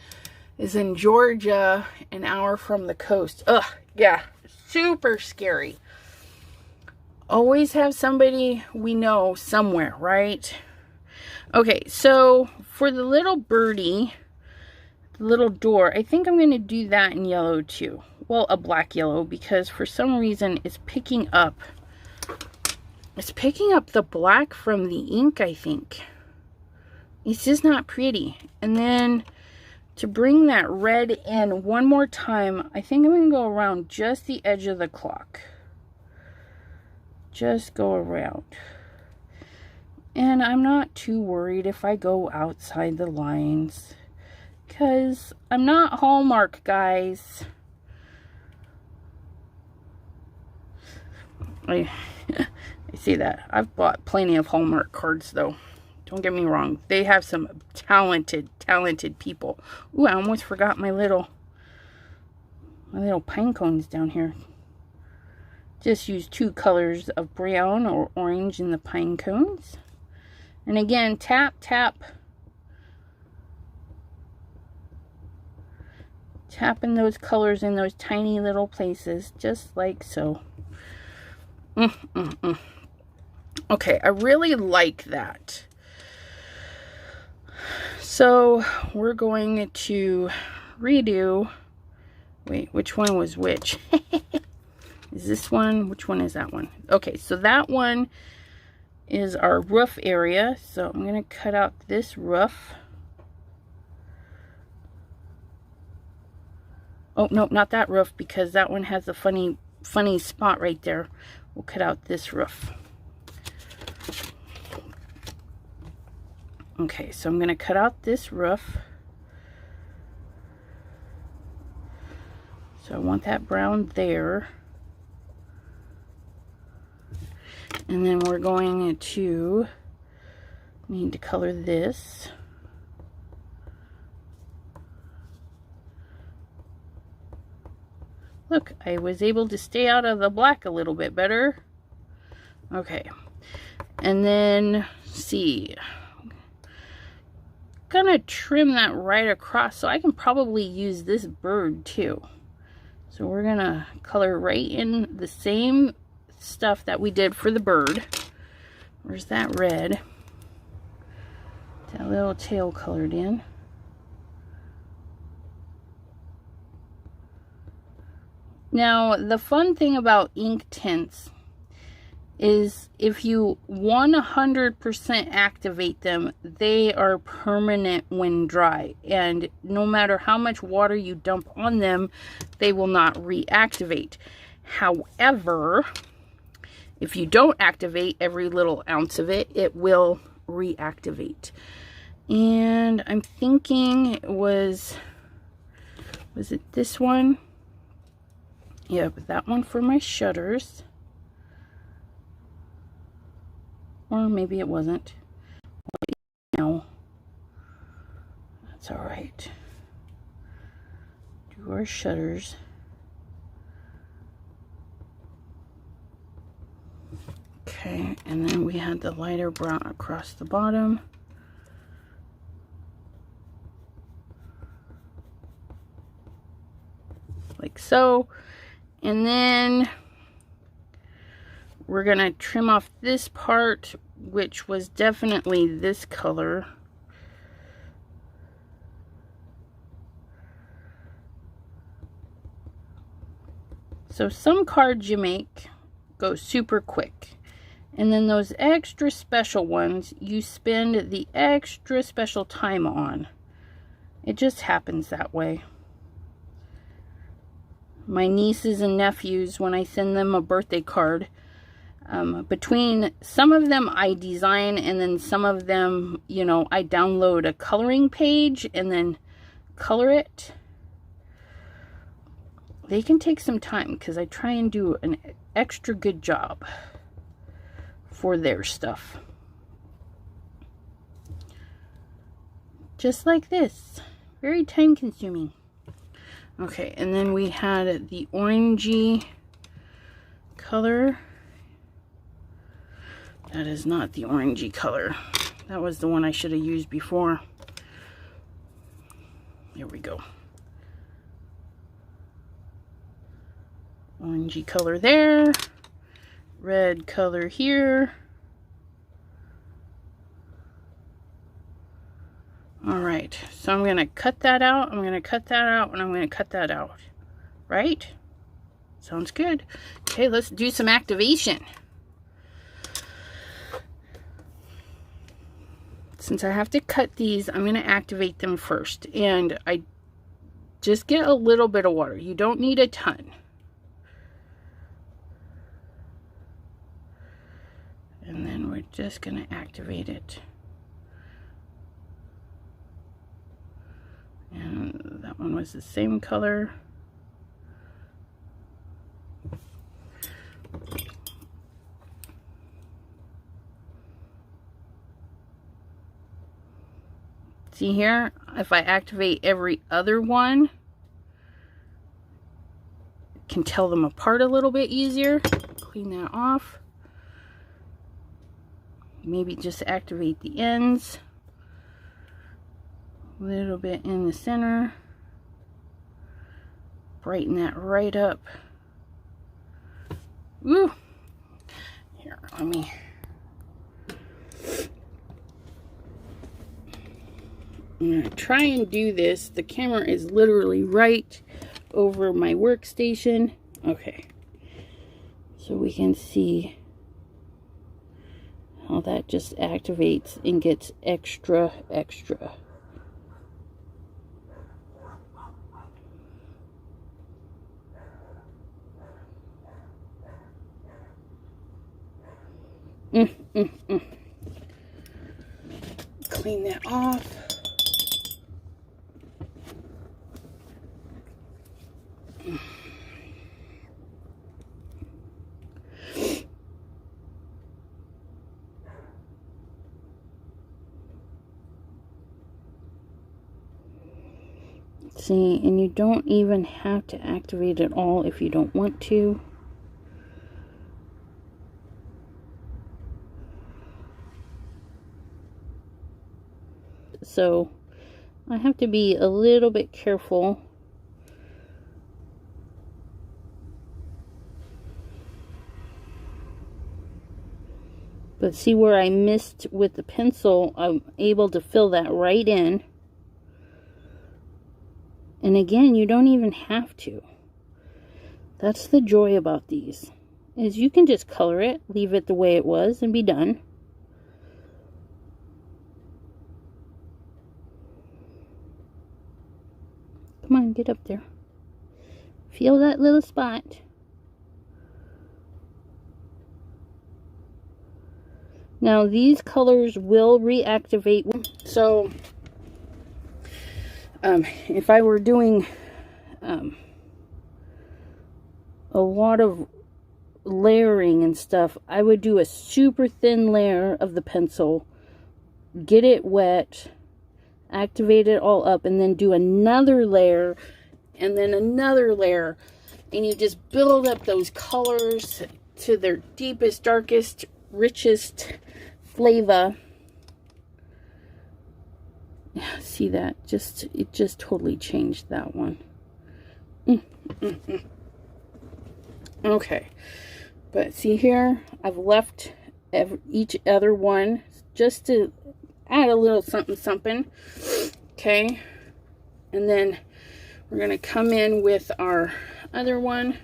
is in Georgia, an hour from the coast. Ugh, yeah, super scary. Always have somebody we know somewhere, right? Okay, so for the little birdie, the little door, I think I'm going to do that in yellow too. Well, a black yellow, because for some reason it's picking up the black from the ink, I think. It's just not pretty. And then to bring that red in one more time, I think I'm going to go around just the edge of the clock. Just go around. And I'm not too worried if I go outside the lines, because I'm not Hallmark, guys. I see that. I've bought plenty of Hallmark cards though. Don't get me wrong. They have some talented people. Ooh, I almost forgot my little pine cones down here. Just use 2 colors of brown or orange in the pine cones. And again, tap, tap. Tapping those colors in those tiny little places, just like so. Okay, I really like that. So we're going to redo. Wait, which one was which? Is this one? Which one is that one? Okay, so that one is our roof area. So I'm going to cut out this roof. Oh, no, not that roof, because that one has a funny spot right there. We'll cut out this roof. Okay, so I'm going to cut out this roof. So I want that brown there. And then we're going to need to color this. Look, I was able to stay out of the black a little bit better. Okay. And then, see, I'm gonna trim that right across so I can probably use this bird too. So we're gonna color right in the same stuff that we did for the bird. Where's that red? That little tail colored in. Now, the fun thing about ink tints is if you 100% activate them, they are permanent when dry. And no matter how much water you dump on them, they will not reactivate. However, if you don't activate every little ounce of it, it will reactivate. And I'm thinking was it this one? Yeah, but that one for my shutters. Or maybe it wasn't. No. That's alright. Do our shutters. Okay, and then we had the lighter brown across the bottom. Like so. And then we're going to trim off this part, which was definitely this color. So some cards you make go super quick. And then those extra special ones, you spend the extra special time on. It just happens that way. My nieces and nephews, when I send them a birthday card, between some of them I design and then some of them, you know, I download a coloring page and then color it. They can take some time because I try and do an extra good job for their stuff. Just like this. Very time consuming. Okay, and then we had the orangey color. That is not the orangey color. That was the one I should have used before. Here we go. Orangey color there. Red color here. Alright, so I'm going to cut that out, I'm going to cut that out, and I'm going to cut that out. Right? Sounds good. Okay, let's do some activation. Since I have to cut these, I'm going to activate them first. And I just get a little bit of water. You don't need a ton. And then we're just going to activate it. And that one was the same color. See here, if I activate every other one, I can tell them apart a little bit easier. Clean that off. Maybe just activate the ends. A little bit in the center. Brighten that right up. Woo! Here, let me... I'm going to try and do this. The camera is literally right over my workstation. Okay. So we can see how that just activates and gets extra. Clean that off. See, and you don't even have to activate it all if you don't want to. So I have to be a little bit careful. But see where I missed with the pencil, I'm able to fill that right in. And again, you don't even have to. That's the joy about these, is you can just color it, leave it the way it was, and be done. Come on, get up there. Feel that little spot. Now, these colors will reactivate. So, if I were doing a lot of layering and stuff, I would do a super thin layer of the pencil, get it wet, activate it all up, and then do another layer, and then another layer, and you just build up those colors to their deepest, darkest, richest flavor. See that? It just totally changed that one. Okay, but see here, I've left each other one just to add a little something. Okay, and then we're gonna come in with our other one.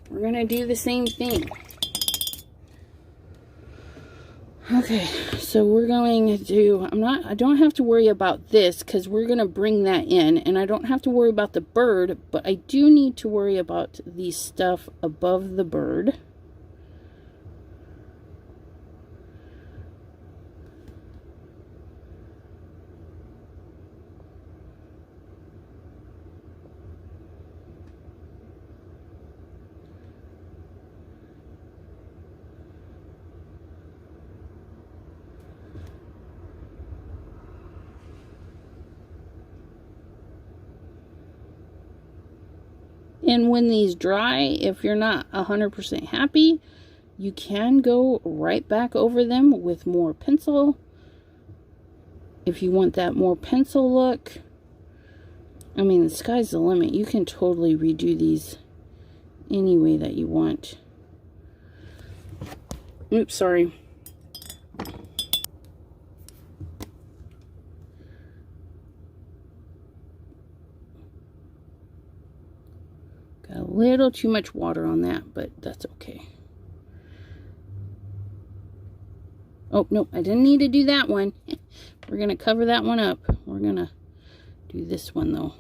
We're gonna do the same thing. Okay, so we're going to do, I don't have to worry about this because we're going to bring that in, and I don't have to worry about the bird, but I do need to worry about the stuff above the bird. And when these dry, if you're not 100% happy, you can go right back over them with more pencil. If you want that more pencil look, I mean, the sky's the limit. You can totally redo these any way that you want. Oops, sorry. Got a little too much water on that, but that's okay. Oh, no, I didn't need to do that one. We're going to cover that one up. We're going to do this one, though.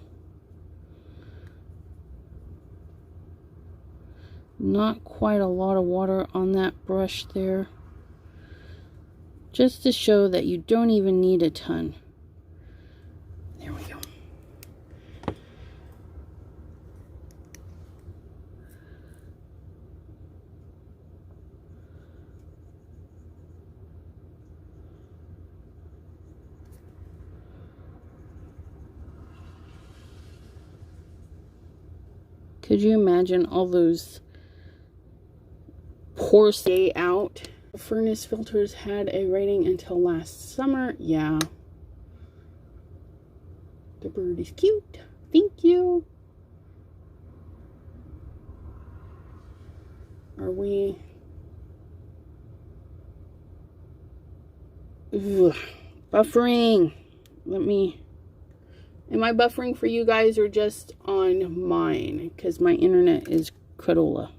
Not quite a lot of water on that brush there. Just to show that you don't even need a ton. There we go. Could you imagine all those pores stay out? Furnace filters had a rating until last summer. Yeah. The bird is cute. Thank you. Are we... Ugh. Buffering. Let me... Am I buffering for you guys or just on mine? Because my internet is cradola.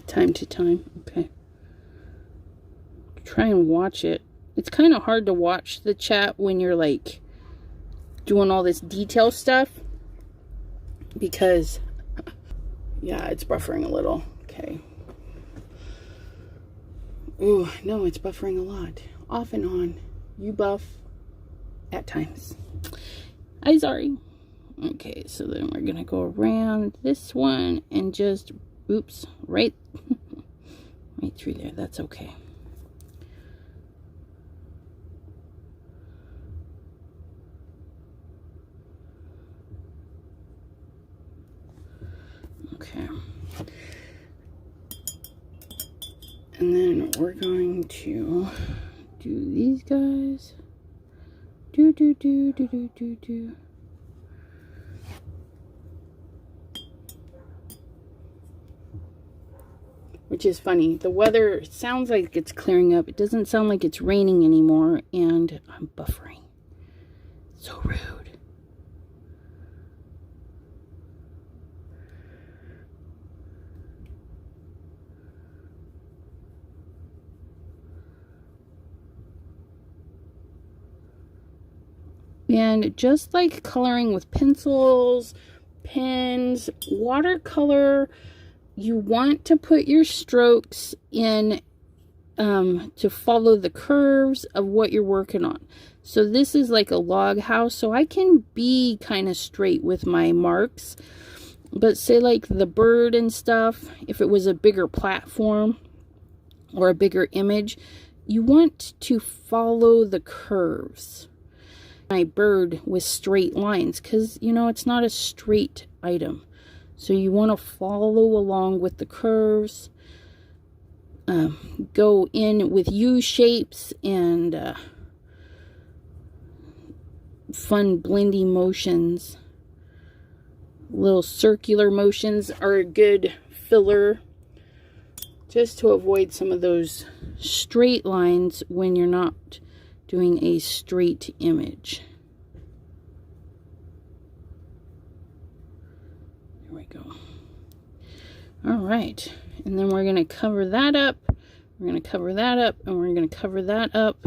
Time to time. Okay. Try and watch it. It's kind of hard to watch the chat when you're like doing all this detail stuff. Because, yeah, it's buffering a little. Okay. Ooh, no, it's buffering a lot. Off and on. You buff at times. I'm sorry. Okay, so then we're going to go around this one and just, oops, right through there. That's okay. Okay. And then we're going to do these guys. Do. Which is funny. The weather sounds like it's clearing up. It doesn't sound like it's raining anymore. And I'm buffering. So rude. And just like coloring with pencils, pens, watercolor, you want to put your strokes in to follow the curves of what you're working on. So this is like a log house, so I can be kind of straight with my marks. But say like the bird and stuff, if it was a bigger platform or a bigger image, you want to follow the curves. My bird with straight lines, because you know it's not a straight item, so you want to follow along with the curves. Go in with U shapes and fun blendy motions. Little circular motions are a good filler, just to avoid some of those straight lines when you're not doing a straight image. There we go. All right, and then we're going to cover that up. We're going to cover that up, and we're going to cover that up.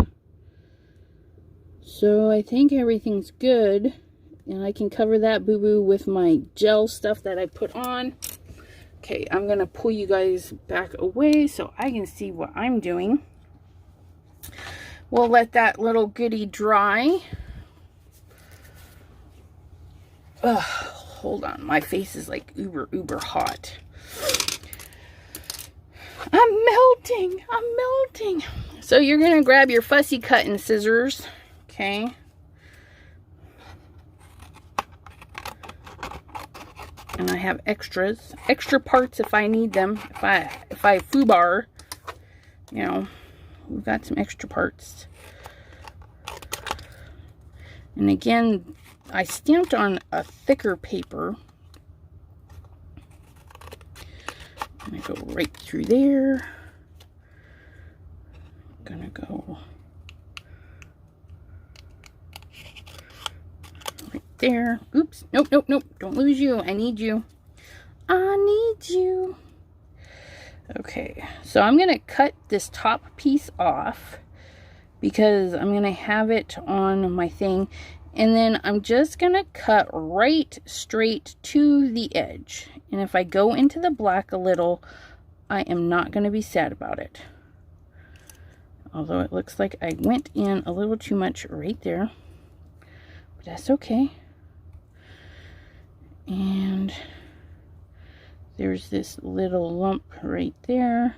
So I think everything's good, and I can cover that boo-boo with my gel stuff that I put on. Okay, I'm going to pull you guys back away so I can see what I'm doing. We'll let that little goodie dry. Ugh, hold on. My face is like uber hot. I'm melting. I'm melting. So you're going to grab your fussy cutting scissors. Okay. And I have extra parts if I need them. If I foobar, you know. We've got some extra parts. And again, I stamped on a thicker paper. I'm going to go right through there. I'm going to go right there. Oops. Nope. Don't lose you. I need you. I need you. Okay, so I'm going to cut this top piece off because I'm going to have it on my thing. And then I'm just going to cut right straight to the edge. And if I go into the black a little, I am not going to be sad about it. Although it looks like I went in a little too much right there. But that's okay. And there's this little lump right there.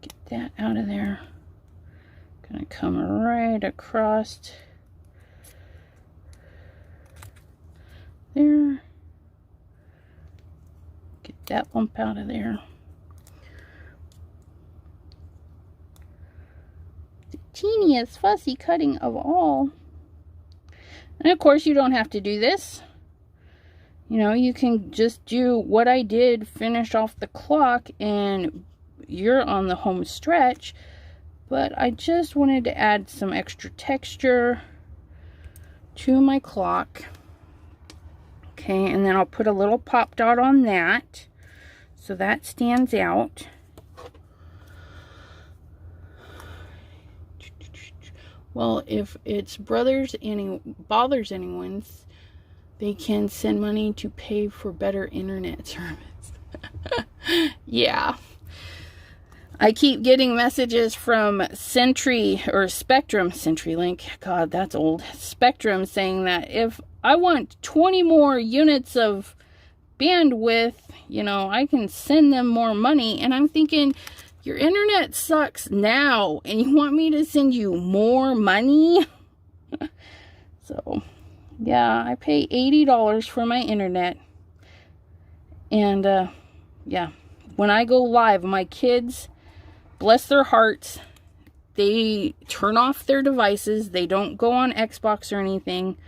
Get that out of there. Gonna come right across there. Get that lump out of there. The teeniest fussy cutting of all. And of course you don't have to do this. You know, you can just do what I did, finish off the clock, and you're on the home stretch. But I just wanted to add some extra texture to my clock. Okay, and then I'll put a little pop dot on that so that stands out. Well, if it's bothers anyone, they can send money to pay for better internet service. Yeah. I keep getting messages from CenturyLink. God, that's old. Spectrum saying that if I want 20 more units of bandwidth, you know, I can send them more money. And I'm thinking, your internet sucks now, and you want me to send you more money? So, yeah, I pay $80 for my internet. And, yeah, when I go live, my kids, bless their hearts, they turn off their devices. They don't go on Xbox or anything.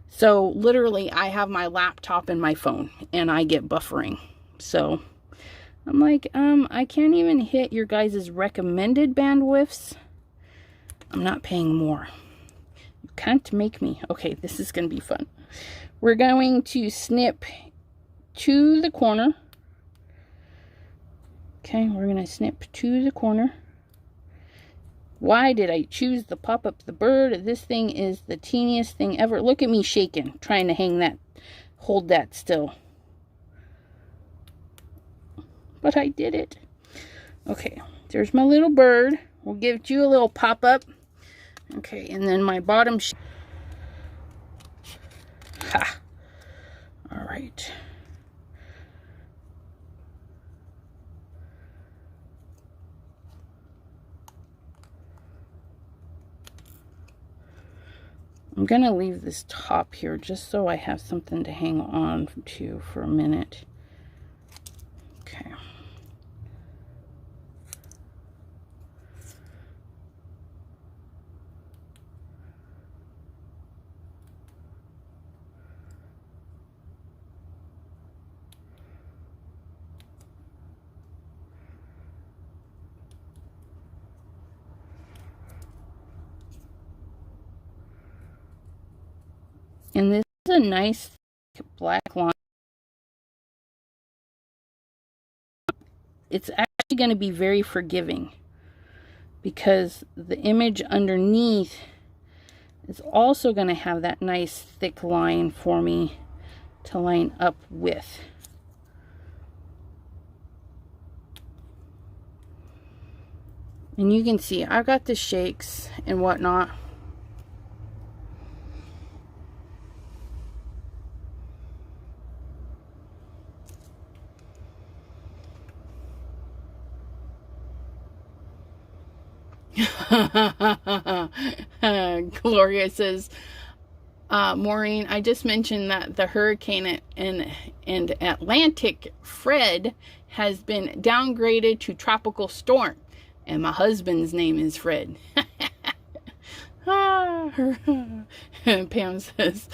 So literally I have my laptop and my phone and I get buffering. So I'm like, I can't even hit your guys' recommended bandwidths. I'm not paying more. You can't make me. Okay, this is going to be fun. We're going to snip to the corner. Okay, we're going to snip to the corner. Why did I choose the pop up the bird? This thing is the teeniest thing ever. Look at me shaking, trying to hang that, hold that still. But I did it. Okay, there's my little bird. We'll give you a little pop up. Okay, and then my bottom. Ha! All right. I'm going to leave this top here just so I have something to hang on to for a minute. Okay. And this is a nice black line. It's actually going to be very forgiving because the image underneath is also going to have that nice thick line for me to line up with. And you can see I've got the shakes and whatnot. Gloria says, Maureen, I just mentioned that the hurricane and Atlantic Fred has been downgraded to tropical storm, and my husband's name is Fred. Pam says,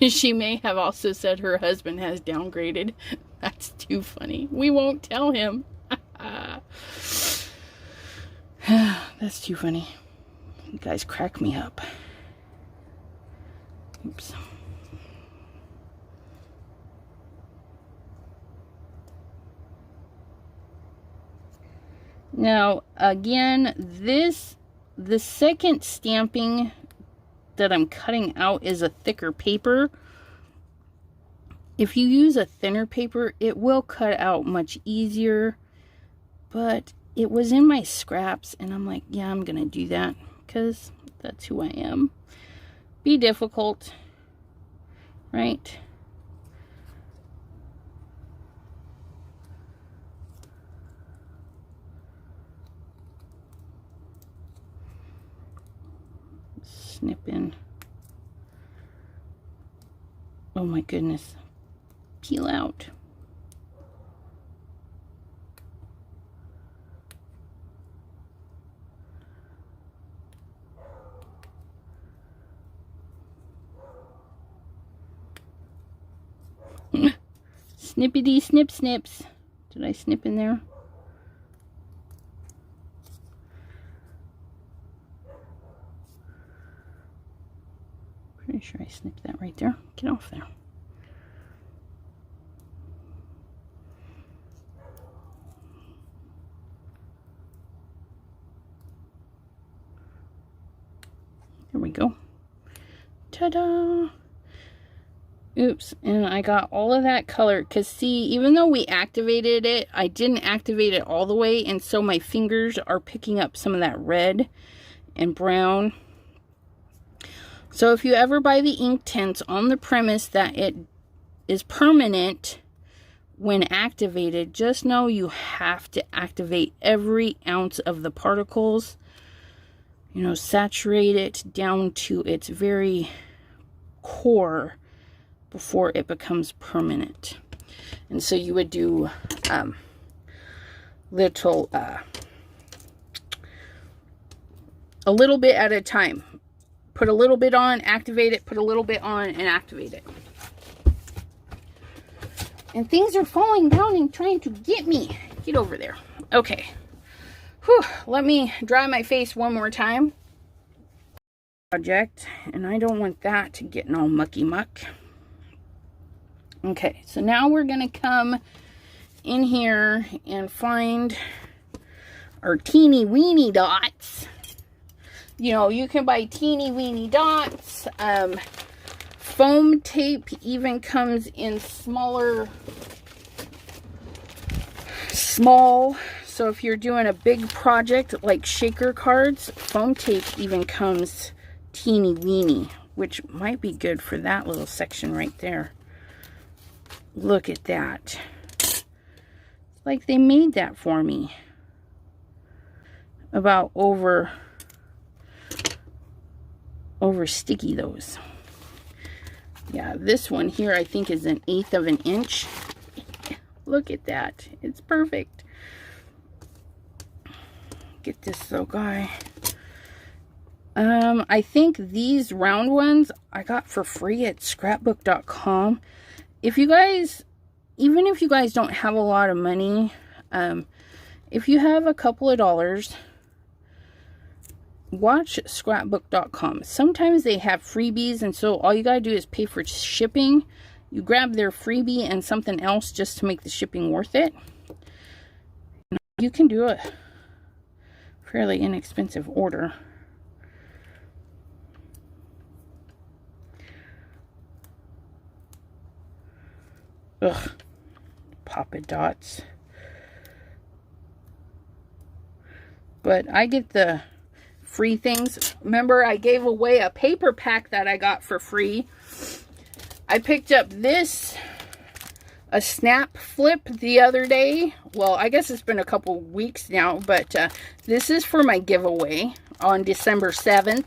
she may have also said her husband has downgraded. That's too funny. We won't tell him. That's too funny. You guys crack me up. Oops. Now, again, the second stamping that I'm cutting out is a thicker paper. If you use a thinner paper, it will cut out much easier, but it was in my scraps, and I'm like, yeah, I'm gonna do that because that's who I am. Be difficult, right? snip in. Oh my goodness. Peel out. Snippity snip snips. Did I snip in there? Pretty sure I snipped that right there. Get off there. There we go. Ta-da! Oops, and I got all of that color, because see, even though we activated it, I didn't activate it all the way, and so my fingers are picking up some of that red and brown. So if you ever buy the ink tints on the premise that it is permanent when activated, just know you have to activate every ounce of the particles. You know, saturate it down to its very core before it becomes permanent. And so you would do little a little bit at a time. Put a little bit on, activate it, put a little bit on, and activate it. And things are falling down and trying to get me. Get over there. Okay. Whew. Let me dry my face one more time. Project, and I don't want that to get all mucky muck. Okay, so now we're going to come in here and find our teeny weeny dots. You know, you can buy teeny weeny dots. Foam tape even comes in small. So if you're doing a big project like shaker cards, foam tape even comes teeny weeny, which might be good for that little section right there. Look at that. It's like they made that for me. About over sticky those. Yeah, this one here I think is 1/8 of an inch. Look at that. It's perfect. Get this little guy. I think these round ones I got for free at scrapbook.com. If you guys, even if you guys don't have a lot of money, if you have a couple of dollars, watch scrapbook.com. Sometimes they have freebies, and so all you gotta do is pay for shipping. You grab their freebie and something else just to make the shipping worth it. You can do a fairly inexpensive order. Ugh, Pop-It dots. But I get the free things. Remember, I gave away a paper pack that I got for free. I picked up this, a snap flip the other day. Well, I guess it's been a couple weeks now, but this is for my giveaway on December 7th.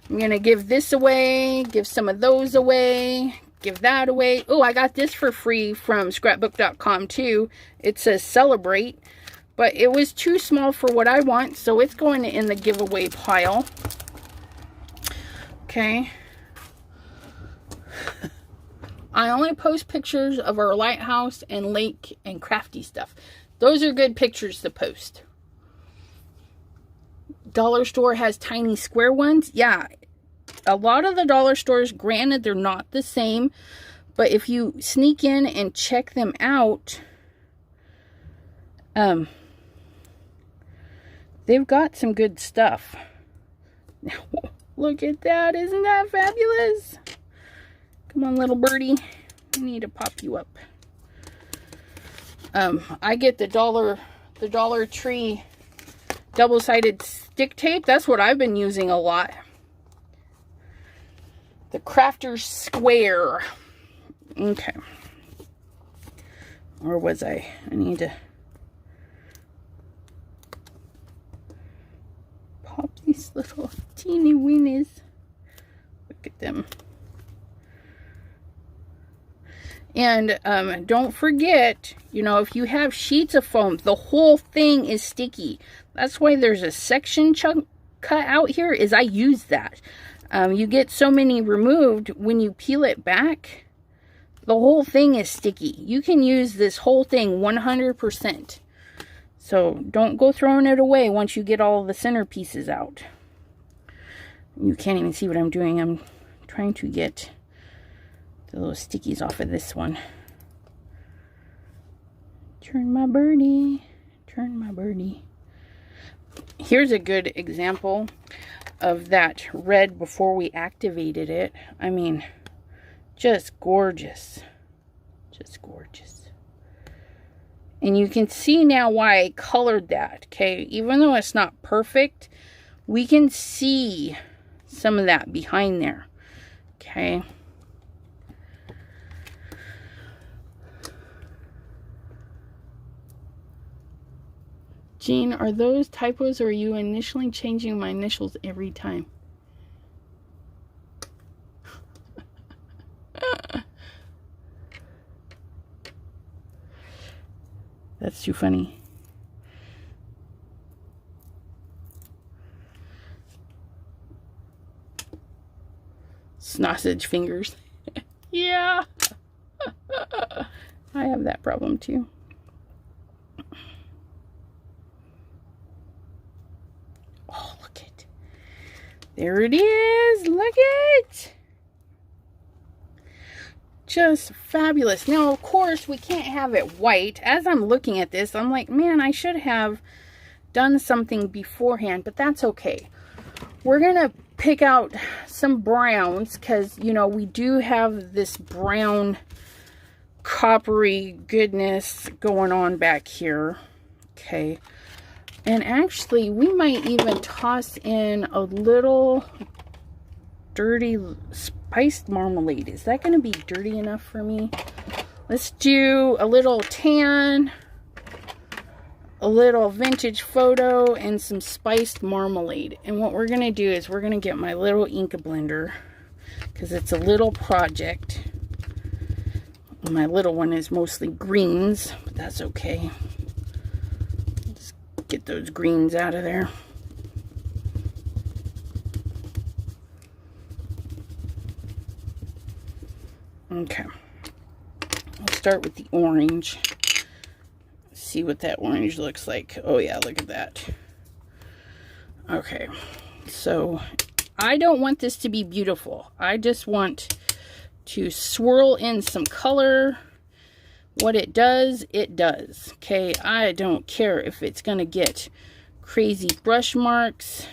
I'm going to give this away, give some of those away, give that away. Oh, I got this for free from scrapbook.com too. It says celebrate, but it was too small for what I want, so it's going in the giveaway pile. Okay. I only post pictures of our lighthouse and lake and crafty stuff. Those are good pictures to post. Dollar store has tiny square ones. Yeah, a lot of the dollar stores, granted, they're not the same, but if you sneak in and check them out, they've got some good stuff. Look at that. Isn't that fabulous? Come on, little birdie. I need to pop you up. I get the Dollar Tree double-sided stick tape. That's what I've been using a lot. The Crafter's Square. Okay. Or was I? I need to pop these little teeny weenies. at them. And don't forget, you know, if you have sheets of foam, the whole thing is sticky. That's why there's a section chunk cut out here, is I use that. You get so many removed, when you peel it back, the whole thing is sticky. You can use this whole thing 100%. So don't go throwing it away once you get all the center pieces out. You can't even see what I'm doing. I'm trying to get the little stickies off of this one. Turn my birdie. Turn my birdie. Here's a good example of that red before we activated it. I mean, just gorgeous. Just gorgeous. And you can see now why I colored that, okay? Even though it's not perfect, we can see some of that behind there, okay? Jean, are those typos, or are you initially changing my initials every time? That's too funny. Sausage fingers. Yeah. I have that problem too. Oh, look it. There it is. Look it. Just fabulous. Now, of course, we can't have it white. As I'm looking at this, I'm like, man, I should have done something beforehand, but that's okay. We're going to pick out some browns because, you know, we do have this brown coppery goodness going on back here. Okay. And actually, we might even toss in a little dirty spiced marmalade. Is that going to be dirty enough for me? Let's do a little tan, a little vintage photo, and some spiced marmalade. And what we're going to do is we're going to get my little ink blender because it's a little project. My little one is mostly greens, but that's okay. Let's get those greens out of there. Okay, I'll start with the orange. See what that orange looks like. Oh yeah, look at that. Okay, so I don't want this to be beautiful. I just want to swirl in some color. What it does, it does. Okay, I don't care if it's gonna get crazy brush marks.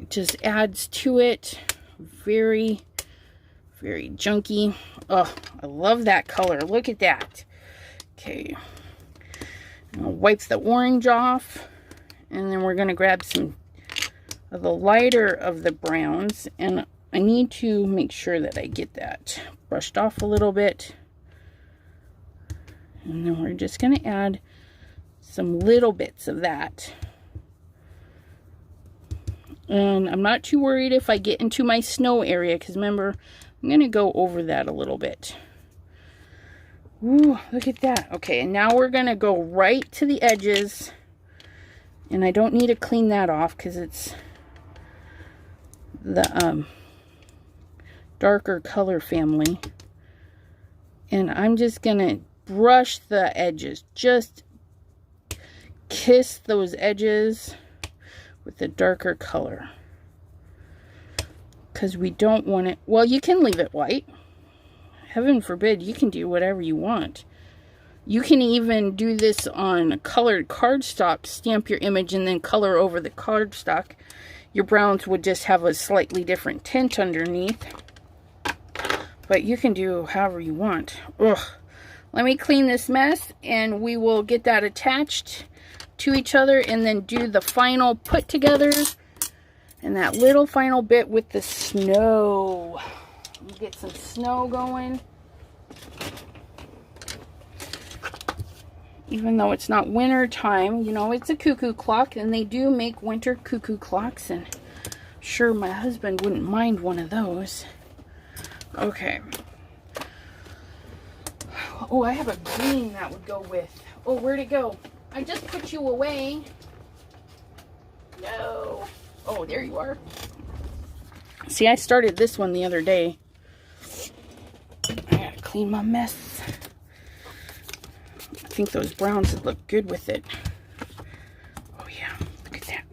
It just adds to it. Very junky. Oh, I love that color. Look at that. Okay, I'll wipe the orange off, and then we're going to grab some of the lighter of the browns, and I need to make sure that I get that brushed off a little bit. And then we're just going to add some little bits of that. And I'm not too worried if I get into my snow area, because remember, I'm going to go over that a little bit. Ooh, look at that. Okay, and now we're going to go right to the edges. And I don't need to clean that off because it's the darker color family. And I'm just going to brush the edges. Just kiss those edges with the darker color. Because we don't want it... Well, you can leave it white. Heaven forbid, you can do whatever you want. You can even do this on colored cardstock, stamp your image and then color over the cardstock. Your browns would just have a slightly different tint underneath. But you can do however you want. Ugh. Let me clean this mess and we will get that attached to each other and then do the final put together and that little final bit with the snow. Get some snow going. Even though it's not winter time, you know, it's a cuckoo clock, and they do make winter cuckoo clocks, and Sure, my husband wouldn't mind one of those. Okay. Oh, I have a green that would go with. Oh, where'd it go? I just put you away. No. Oh, there you are. See, I started this one the other day. I gotta clean my mess. I think those browns would look good with it. Oh yeah, look at that.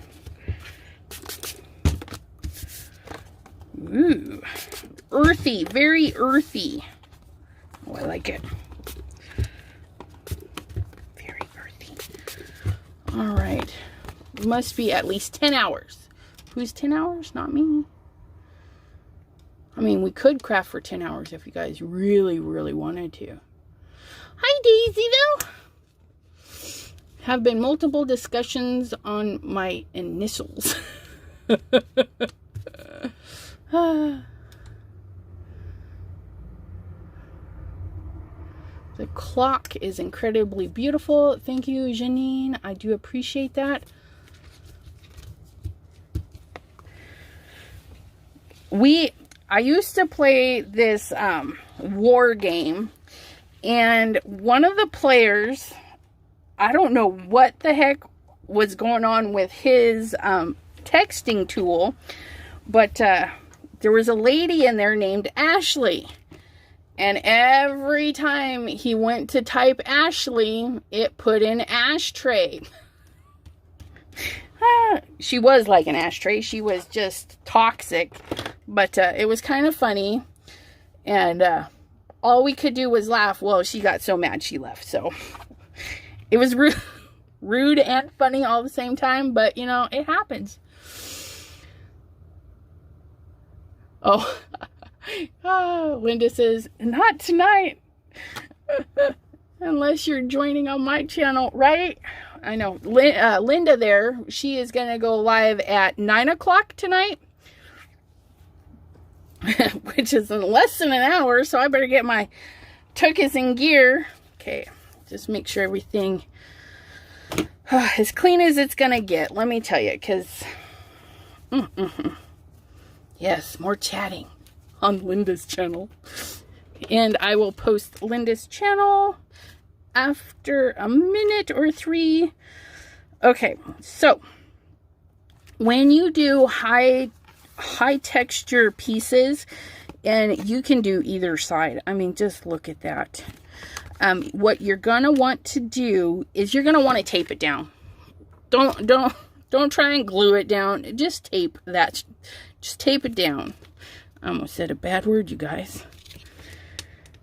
Ooh. Earthy, very earthy. Oh, I like it. Very earthy. All right. Must be at least 10 hours. Who's 10 hours? Not me. I mean, we could craft for 10 hours if you guys really, really wanted to. Hi, Daisyville. Have been multiple discussions on my initials. The clock is incredibly beautiful. Thank you, Janine. I do appreciate that. I used to play this war game, and one of the players, I don't know what the heck was going on with his texting tool, but there was a lady in there named Ashley, and every time he went to type Ashley, it put in ashtray. She was like an ashtray. She was just toxic. But it was kind of funny. And all we could do was laugh. Well, she got so mad she left. So it was rude and funny all the same time. But, you know, it happens. Oh, Linda says, not tonight. Unless you're joining on my channel, right? I know. Linda there, she is going to go live at 9 o'clock tonight. Which is in less than an hour, so I better get my tuchus in gear. Okay, just make sure everything as clean as it's going to get. Let me tell you, because... Yes, more chatting on Linda's channel. And I will post Linda's channel after a minute or 3. Okay, so when you do high texture pieces, and you can do either side. I mean, just look at that. What you're gonna want to do is you're gonna want to tape it down. Don't try and glue it down. Just tape that. Just tape it down. I almost said a bad word, you guys.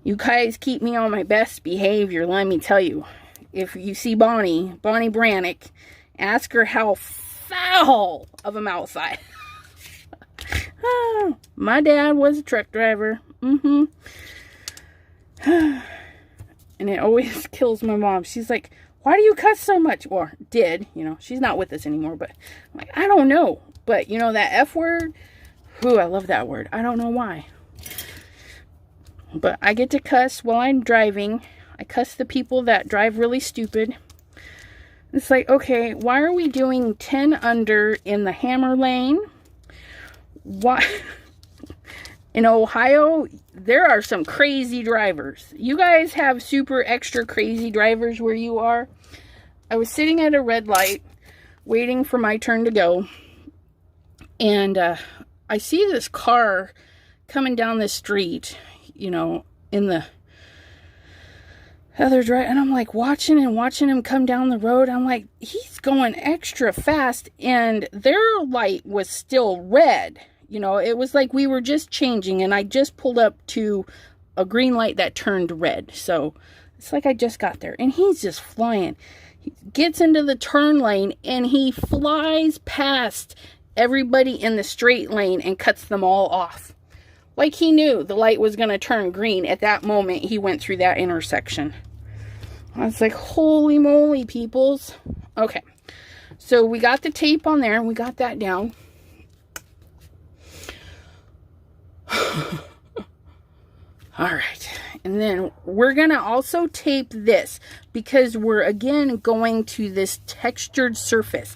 You guys keep me on my best behavior, let me tell you. If you see Bonnie Brannick, ask her how foul of a mouth I. My dad was a truck driver. And it always kills my mom. She's like, why do you cuss so much? Or did, you know, she's not with us anymore, but I'm like, I don't know. But, you know, that F word, I love that word. I don't know why. But I get to cuss while I'm driving. I cuss the people that drive really stupid. It's like, okay, why are we doing 10 under in the hammer lane? Why? In Ohio, there are some crazy drivers. You guys have super extra crazy drivers where you are. I was sitting at a red light waiting for my turn to go. And I see this car coming down the street, you know, in the other drive. And I'm like watching him come down the road. I'm like, he's going extra fast. And their light was still red. You know, it was like we were just changing. And I just pulled up to a green light that turned red. So it's like I just got there. And he's just flying. He gets into the turn lane and he flies past everybody in the straight lane and cuts them all off. Like he knew the light was going to turn green at that moment he went through that intersection. I was like, holy moly, peoples. Okay, so we got the tape on there and we got that down. Alright, and then we're going to also tape this because we're again going to this textured surface.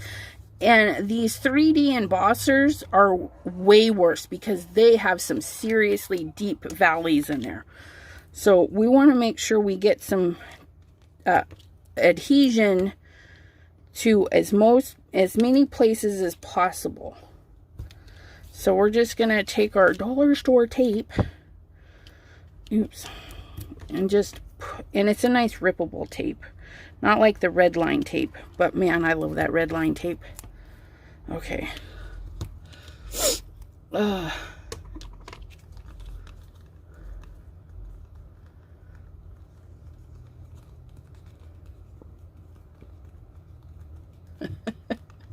And these 3D embossers are way worse because they have some seriously deep valleys in there. So we want to make sure we get some adhesion to as many places as possible. So we're just going to take our dollar store tape. Oops. And it's a nice rippable tape. Not like the red line tape. But man, I love that red line tape. Okay.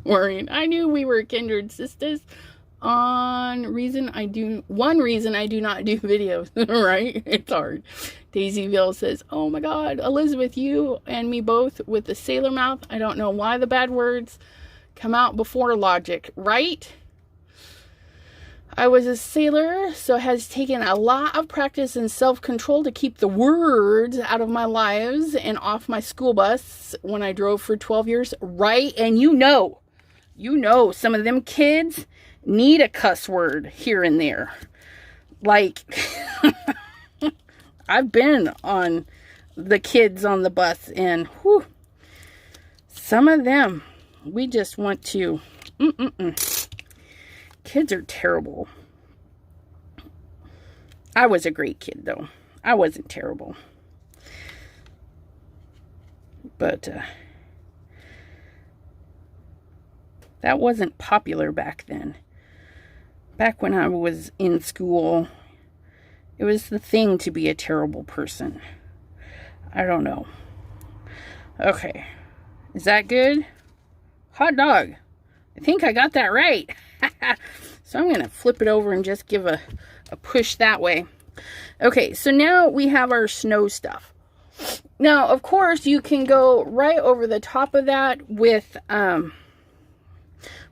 Maureen, I knew we were kindred sisters. One reason I do not do videos, right? It's hard. Daisyville says, oh my God, Elizabeth, you and me both with the sailor mouth. I don't know why the bad words come out before logic, right? I was a sailor, so it has taken a lot of practice and self-control to keep the words out of my lives and off my school bus when I drove for 12 years, right? And you know, some of them kids need a cuss word here and there. Like, I've been on the kids on the bus, and whew, some of them, we just want to, Kids are terrible. I was a great kid, though. I wasn't terrible. But, that wasn't popular back then. Back when I was in school, it was the thing to be a terrible person. I don't know. Okay. Is that good? Hot dog. I think I got that right. So I'm going to flip it over and just give a push that way. Okay, so now we have our snow stuff. Now, of course, you can go right over the top of that with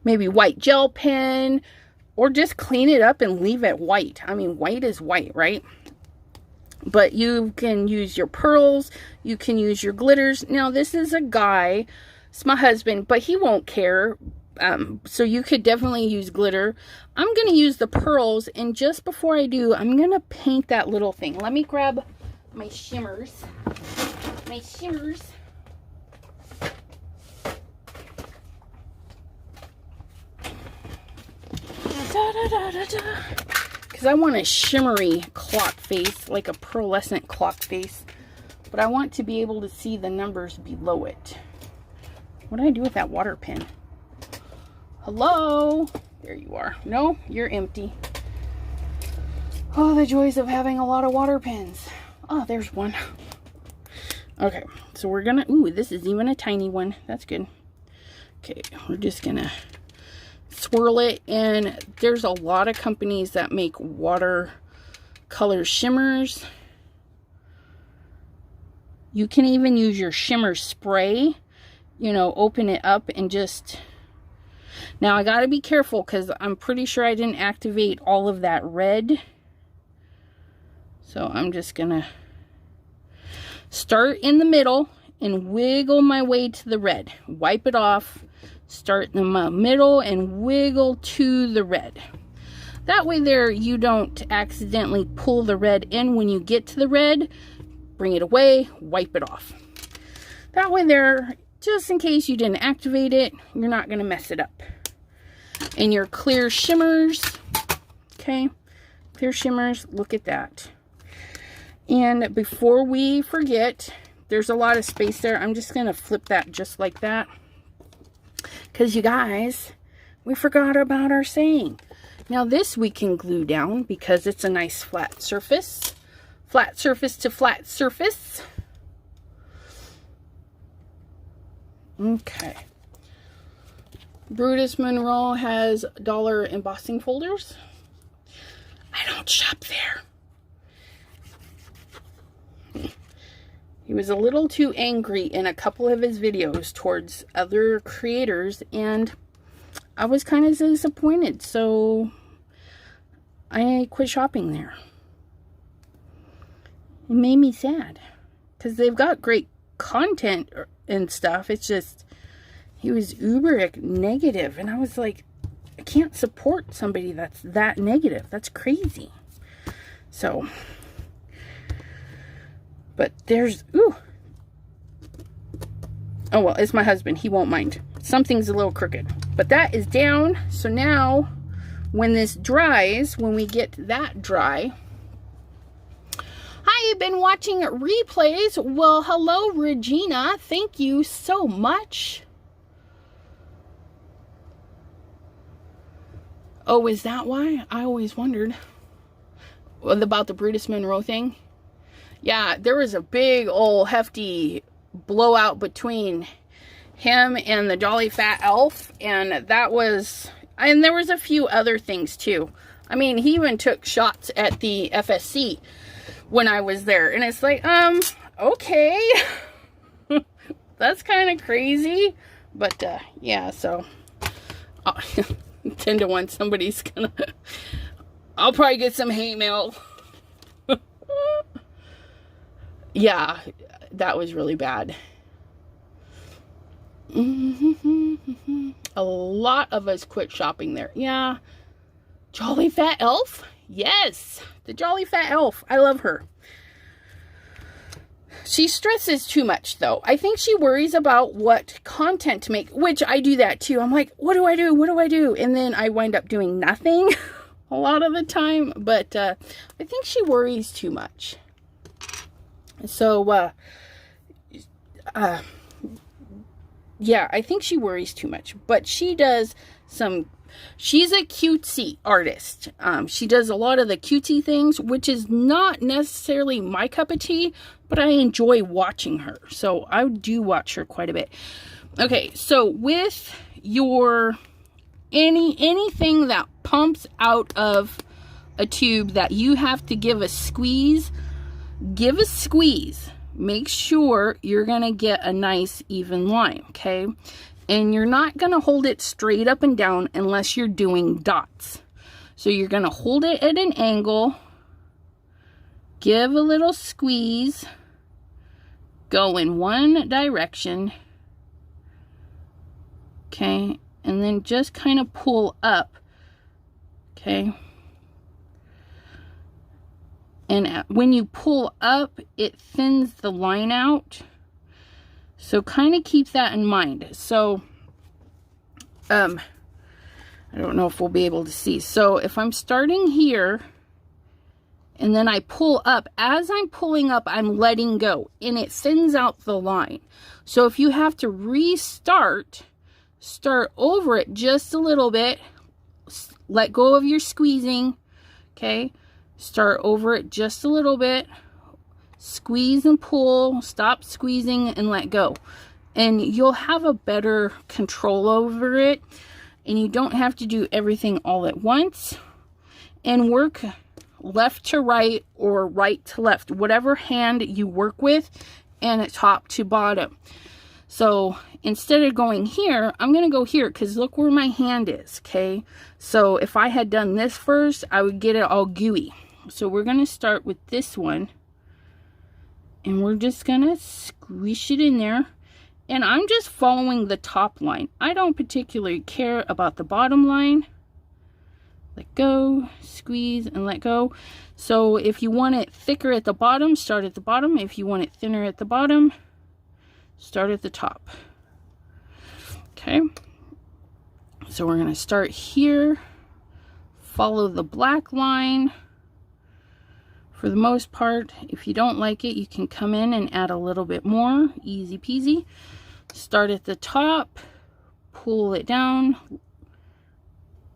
maybe white gel pen, or just clean it up and leave it white. I mean, white is white, right? But you can use your pearls, you can use your glitters. Now, this is a guy, it's my husband, but he won't care. So you could definitely use glitter. I'm going to use the pearls, and just before I do, I'm going to paint that little thing. Let me grab my shimmers. Because I want a shimmery clock face, like a pearlescent clock face. But I want to be able to see the numbers below it. What do I do with that water pen? Hello? There you are. No, you're empty. Oh, the joys of having a lot of water pens. Oh, there's one. Okay, so we're gonna, ooh, this is even a tiny one. That's good. Okay, we're just gonna swirl it, and there's a lot of companies that make watercolor shimmers. You can even use your shimmer spray, you know, open it up and just, now I gotta be careful because I'm pretty sure I didn't activate all of that red. So I'm just gonna start in the middle and wiggle my way to the red. Wipe it off, start in the middle and wiggle to the red. That way there you don't accidentally pull the red in when you get to the red. Bring it away, wipe it off. That way there, just in case you didn't activate it, you're not going to mess it up. And your clear shimmers, okay, clear shimmers, look at that. And before we forget, there's a lot of space there. I'm just going to flip that just like that. Because you guys, we forgot about our saying. Now this we can glue down because it's a nice flat surface. Flat surface to flat surface. Okay. Brutus Monroe has dollar embossing folders. I don't shop there. He was a little too angry in a couple of his videos towards other creators, and I was kind of disappointed, so I quit shopping there. It made me sad because they've got great content and stuff. It's just, He was uber negative, and I was like, I can't support somebody that's that negative. That's crazy. So, but there's, ooh. Oh, well, it's my husband. He won't mind. Something's a little crooked. But that is down. So now, when this dries, when we get that dry. Hi, you've been watching replays. Well, hello, Regina. Thank you so much. Oh, is that why? I always wondered. About the Brutus Monroe thing. Yeah, there was a big old hefty blowout between him and the Jolly Fat Elf, and that was, and there was a few other things too. I mean, he even took shots at the FSC when I was there, and it's like, okay. That's kind of crazy, but yeah, so 10 to 1 somebody's gonna, I'll probably get some hate mail. Yeah, that was really bad. A lot of us quit shopping there. Yeah. Jolly Fat Elf? Yes. The Jolly Fat Elf. I love her. She stresses too much, though. I think she worries about what content to make, which I do that too. I'm like, what do I do? What do I do? And then I wind up doing nothing a lot of the time. But I think she worries too much. So, yeah, I think she worries too much, but she does some, she's a cutesy artist. She does a lot of the cutesy things, which is not necessarily my cup of tea, but I enjoy watching her. So I do watch her quite a bit. Okay, so with your, anything that pumps out of a tube that you have to give a squeeze, give a squeeze. Make sure you're going to get a nice even line, okay? And you're not going to hold it straight up and down unless you're doing dots. So you're going to hold it at an angle, give a little squeeze, go in one direction, okay? And then just kind of pull up, okay? And when you pull up, it thins the line out. So kind of keep that in mind. So, I don't know if we'll be able to see. So if I'm starting here, and then I pull up, as I'm pulling up, I'm letting go. And it thins out the line. So if you have to restart, start over it just a little bit. Let go of your squeezing, okay? Start over it just a little bit, squeeze and pull, stop squeezing and let go. And you'll have a better control over it, and you don't have to do everything all at once. And work left to right or right to left, whatever hand you work with, and top to bottom. So instead of going here, I'm going to go here because look where my hand is, okay? So if I had done this first, I would get it all gooey. So we're going to start with this one, and we're just going to squish it in there, and I'm just following the top line. I don't particularly care about the bottom line. Let go, squeeze, and let go. So if you want it thicker at the bottom, start at the bottom. If you want it thinner at the bottom, start at the top. Okay, so we're going to start here, follow the black line. For the most part, if you don't like it, you can come in and add a little bit more. Easy peasy. Start at the top, pull it down,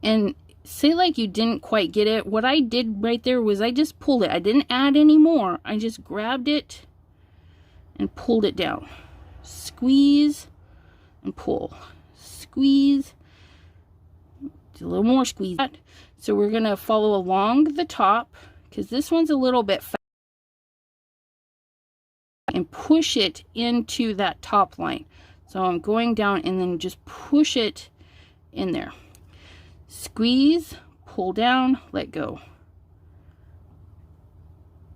and say like you didn't quite get it. What I did right there was I just pulled it. I didn't add any more. I just grabbed it and pulled it down. Squeeze and pull. Squeeze. Do a little more squeeze. So we're going to follow along the top, because this one's a little bit fat, and push it into that top line. So I'm going down and then just push it in there. Squeeze, pull down, let go.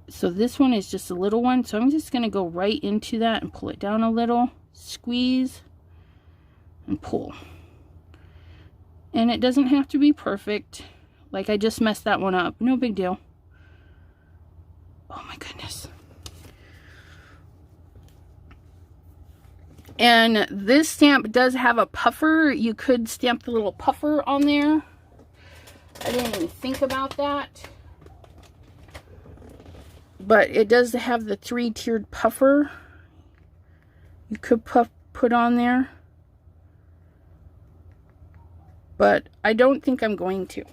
So this one is just a little one, so I'm just going to go right into that and pull it down a little. Squeeze and pull. And it doesn't have to be perfect. Like I just messed that one up. No big deal. Oh my goodness. And this stamp does have a puffer. You could stamp the little puffer on there. I didn't even think about that. But it does have the 3-tiered puffer. You could put on there. But I don't think I'm going to.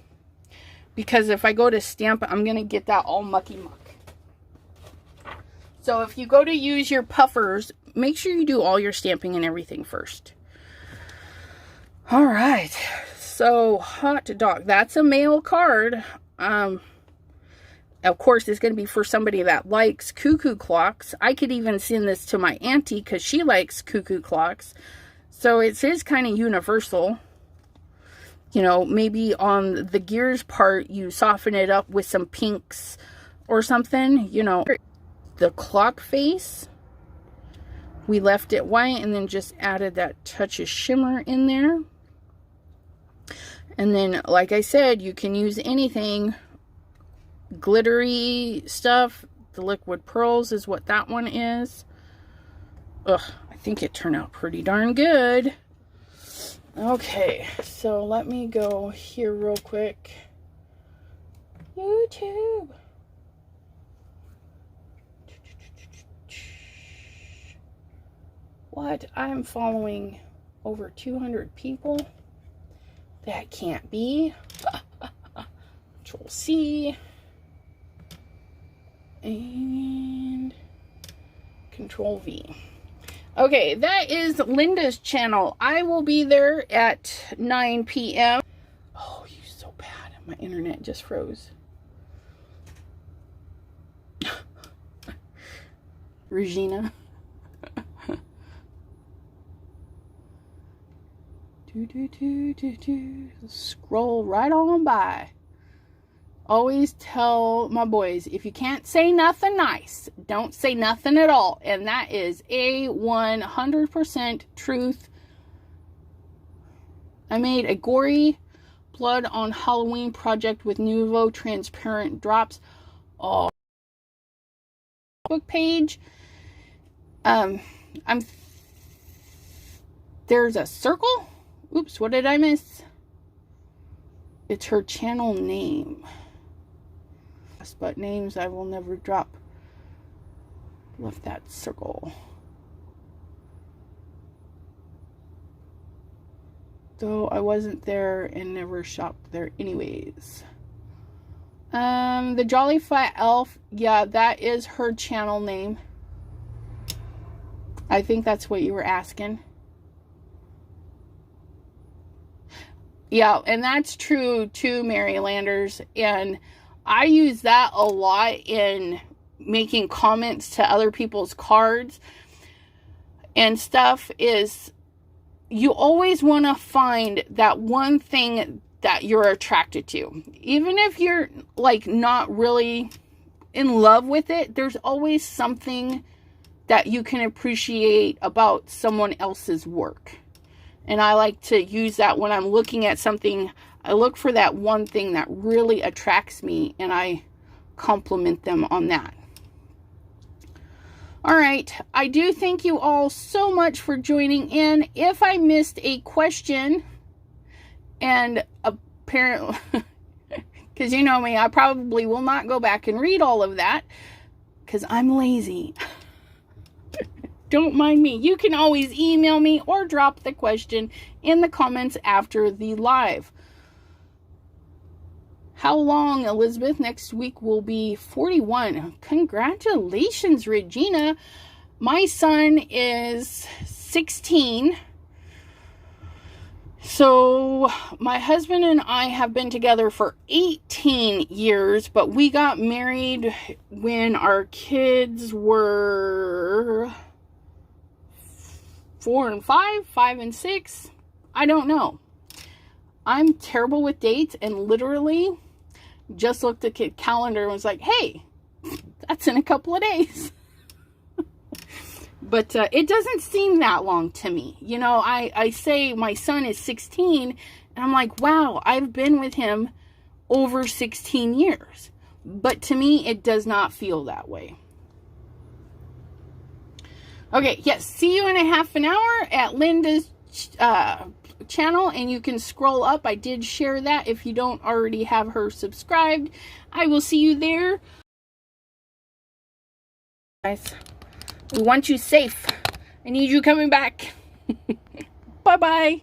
Because if I go to stamp, I'm going to get that all mucky muck. So if you go to use your puffers, make sure you do all your stamping and everything first. All right. So hot dog. That's a mail card. Of course, it's going to be for somebody that likes cuckoo clocks. I could even send this to my auntie because she likes cuckoo clocks. So it is kind of universal. You know, maybe on the gears part, you soften it up with some pinks or something. You know, the clock face, we left it white and then just added that touch of shimmer in there. And then, like I said, you can use anything. Glittery stuff. The liquid pearls is what that one is. Ugh, I think it turned out pretty darn good. Okay, so let me go here real quick. YouTube. What? I'm following over 200 people? That can't be. Control C. And Control V. Okay, that is Linda's channel. I will be there at 9 p.m. Oh, you're so bad. My internet just froze. Regina. Scroll right on by. Always tell my boys, if you can't say nothing nice, don't say nothing at all. And that is a 100% truth. I made a gory blood on Halloween project with Nuvo transparent drops. Oh, book page. There's a circle. Oops, what did I miss? It's her channel name. But names I will never drop. Left that circle. Though I wasn't there and never shopped there anyways. The Jolly Fat Elf. Yeah, that is her channel name. I think that's what you were asking. Yeah, and that's true too, Marylanders. And I use that a lot in making comments to other people's cards and stuff. Is you always want to find that one thing that you're attracted to. Even if you're like not really in love with it, there's always something that you can appreciate about someone else's work. And I like to use that when I'm looking at something. I look for that one thing that really attracts me, and I compliment them on that. All right. I do thank you all so much for joining in. If I missed a question, and apparently, because you know me, I probably will not go back and read all of that, because I'm lazy. Don't mind me. You can always email me or drop the question in the comments after the live. How long, Elizabeth? Next week will be 41. Congratulations, Regina. My son is 16. So my husband and I have been together for 18 years, but we got married when our kids were 4 and 5, 5 and 6. I don't know. I'm terrible with dates, and literally just looked at the calendar and was like, hey, that's in a couple of days. But it doesn't seem that long to me. You know, I say my son is 16, and I'm like, wow, I've been with him over 16 years. But to me, it does not feel that way. Okay, yes, see you in a half an hour at Linda's channel, and you can scroll up. I did share that if you don't already have her subscribed. I will see you there. Guys, we want you safe. I need you coming back. Bye-bye.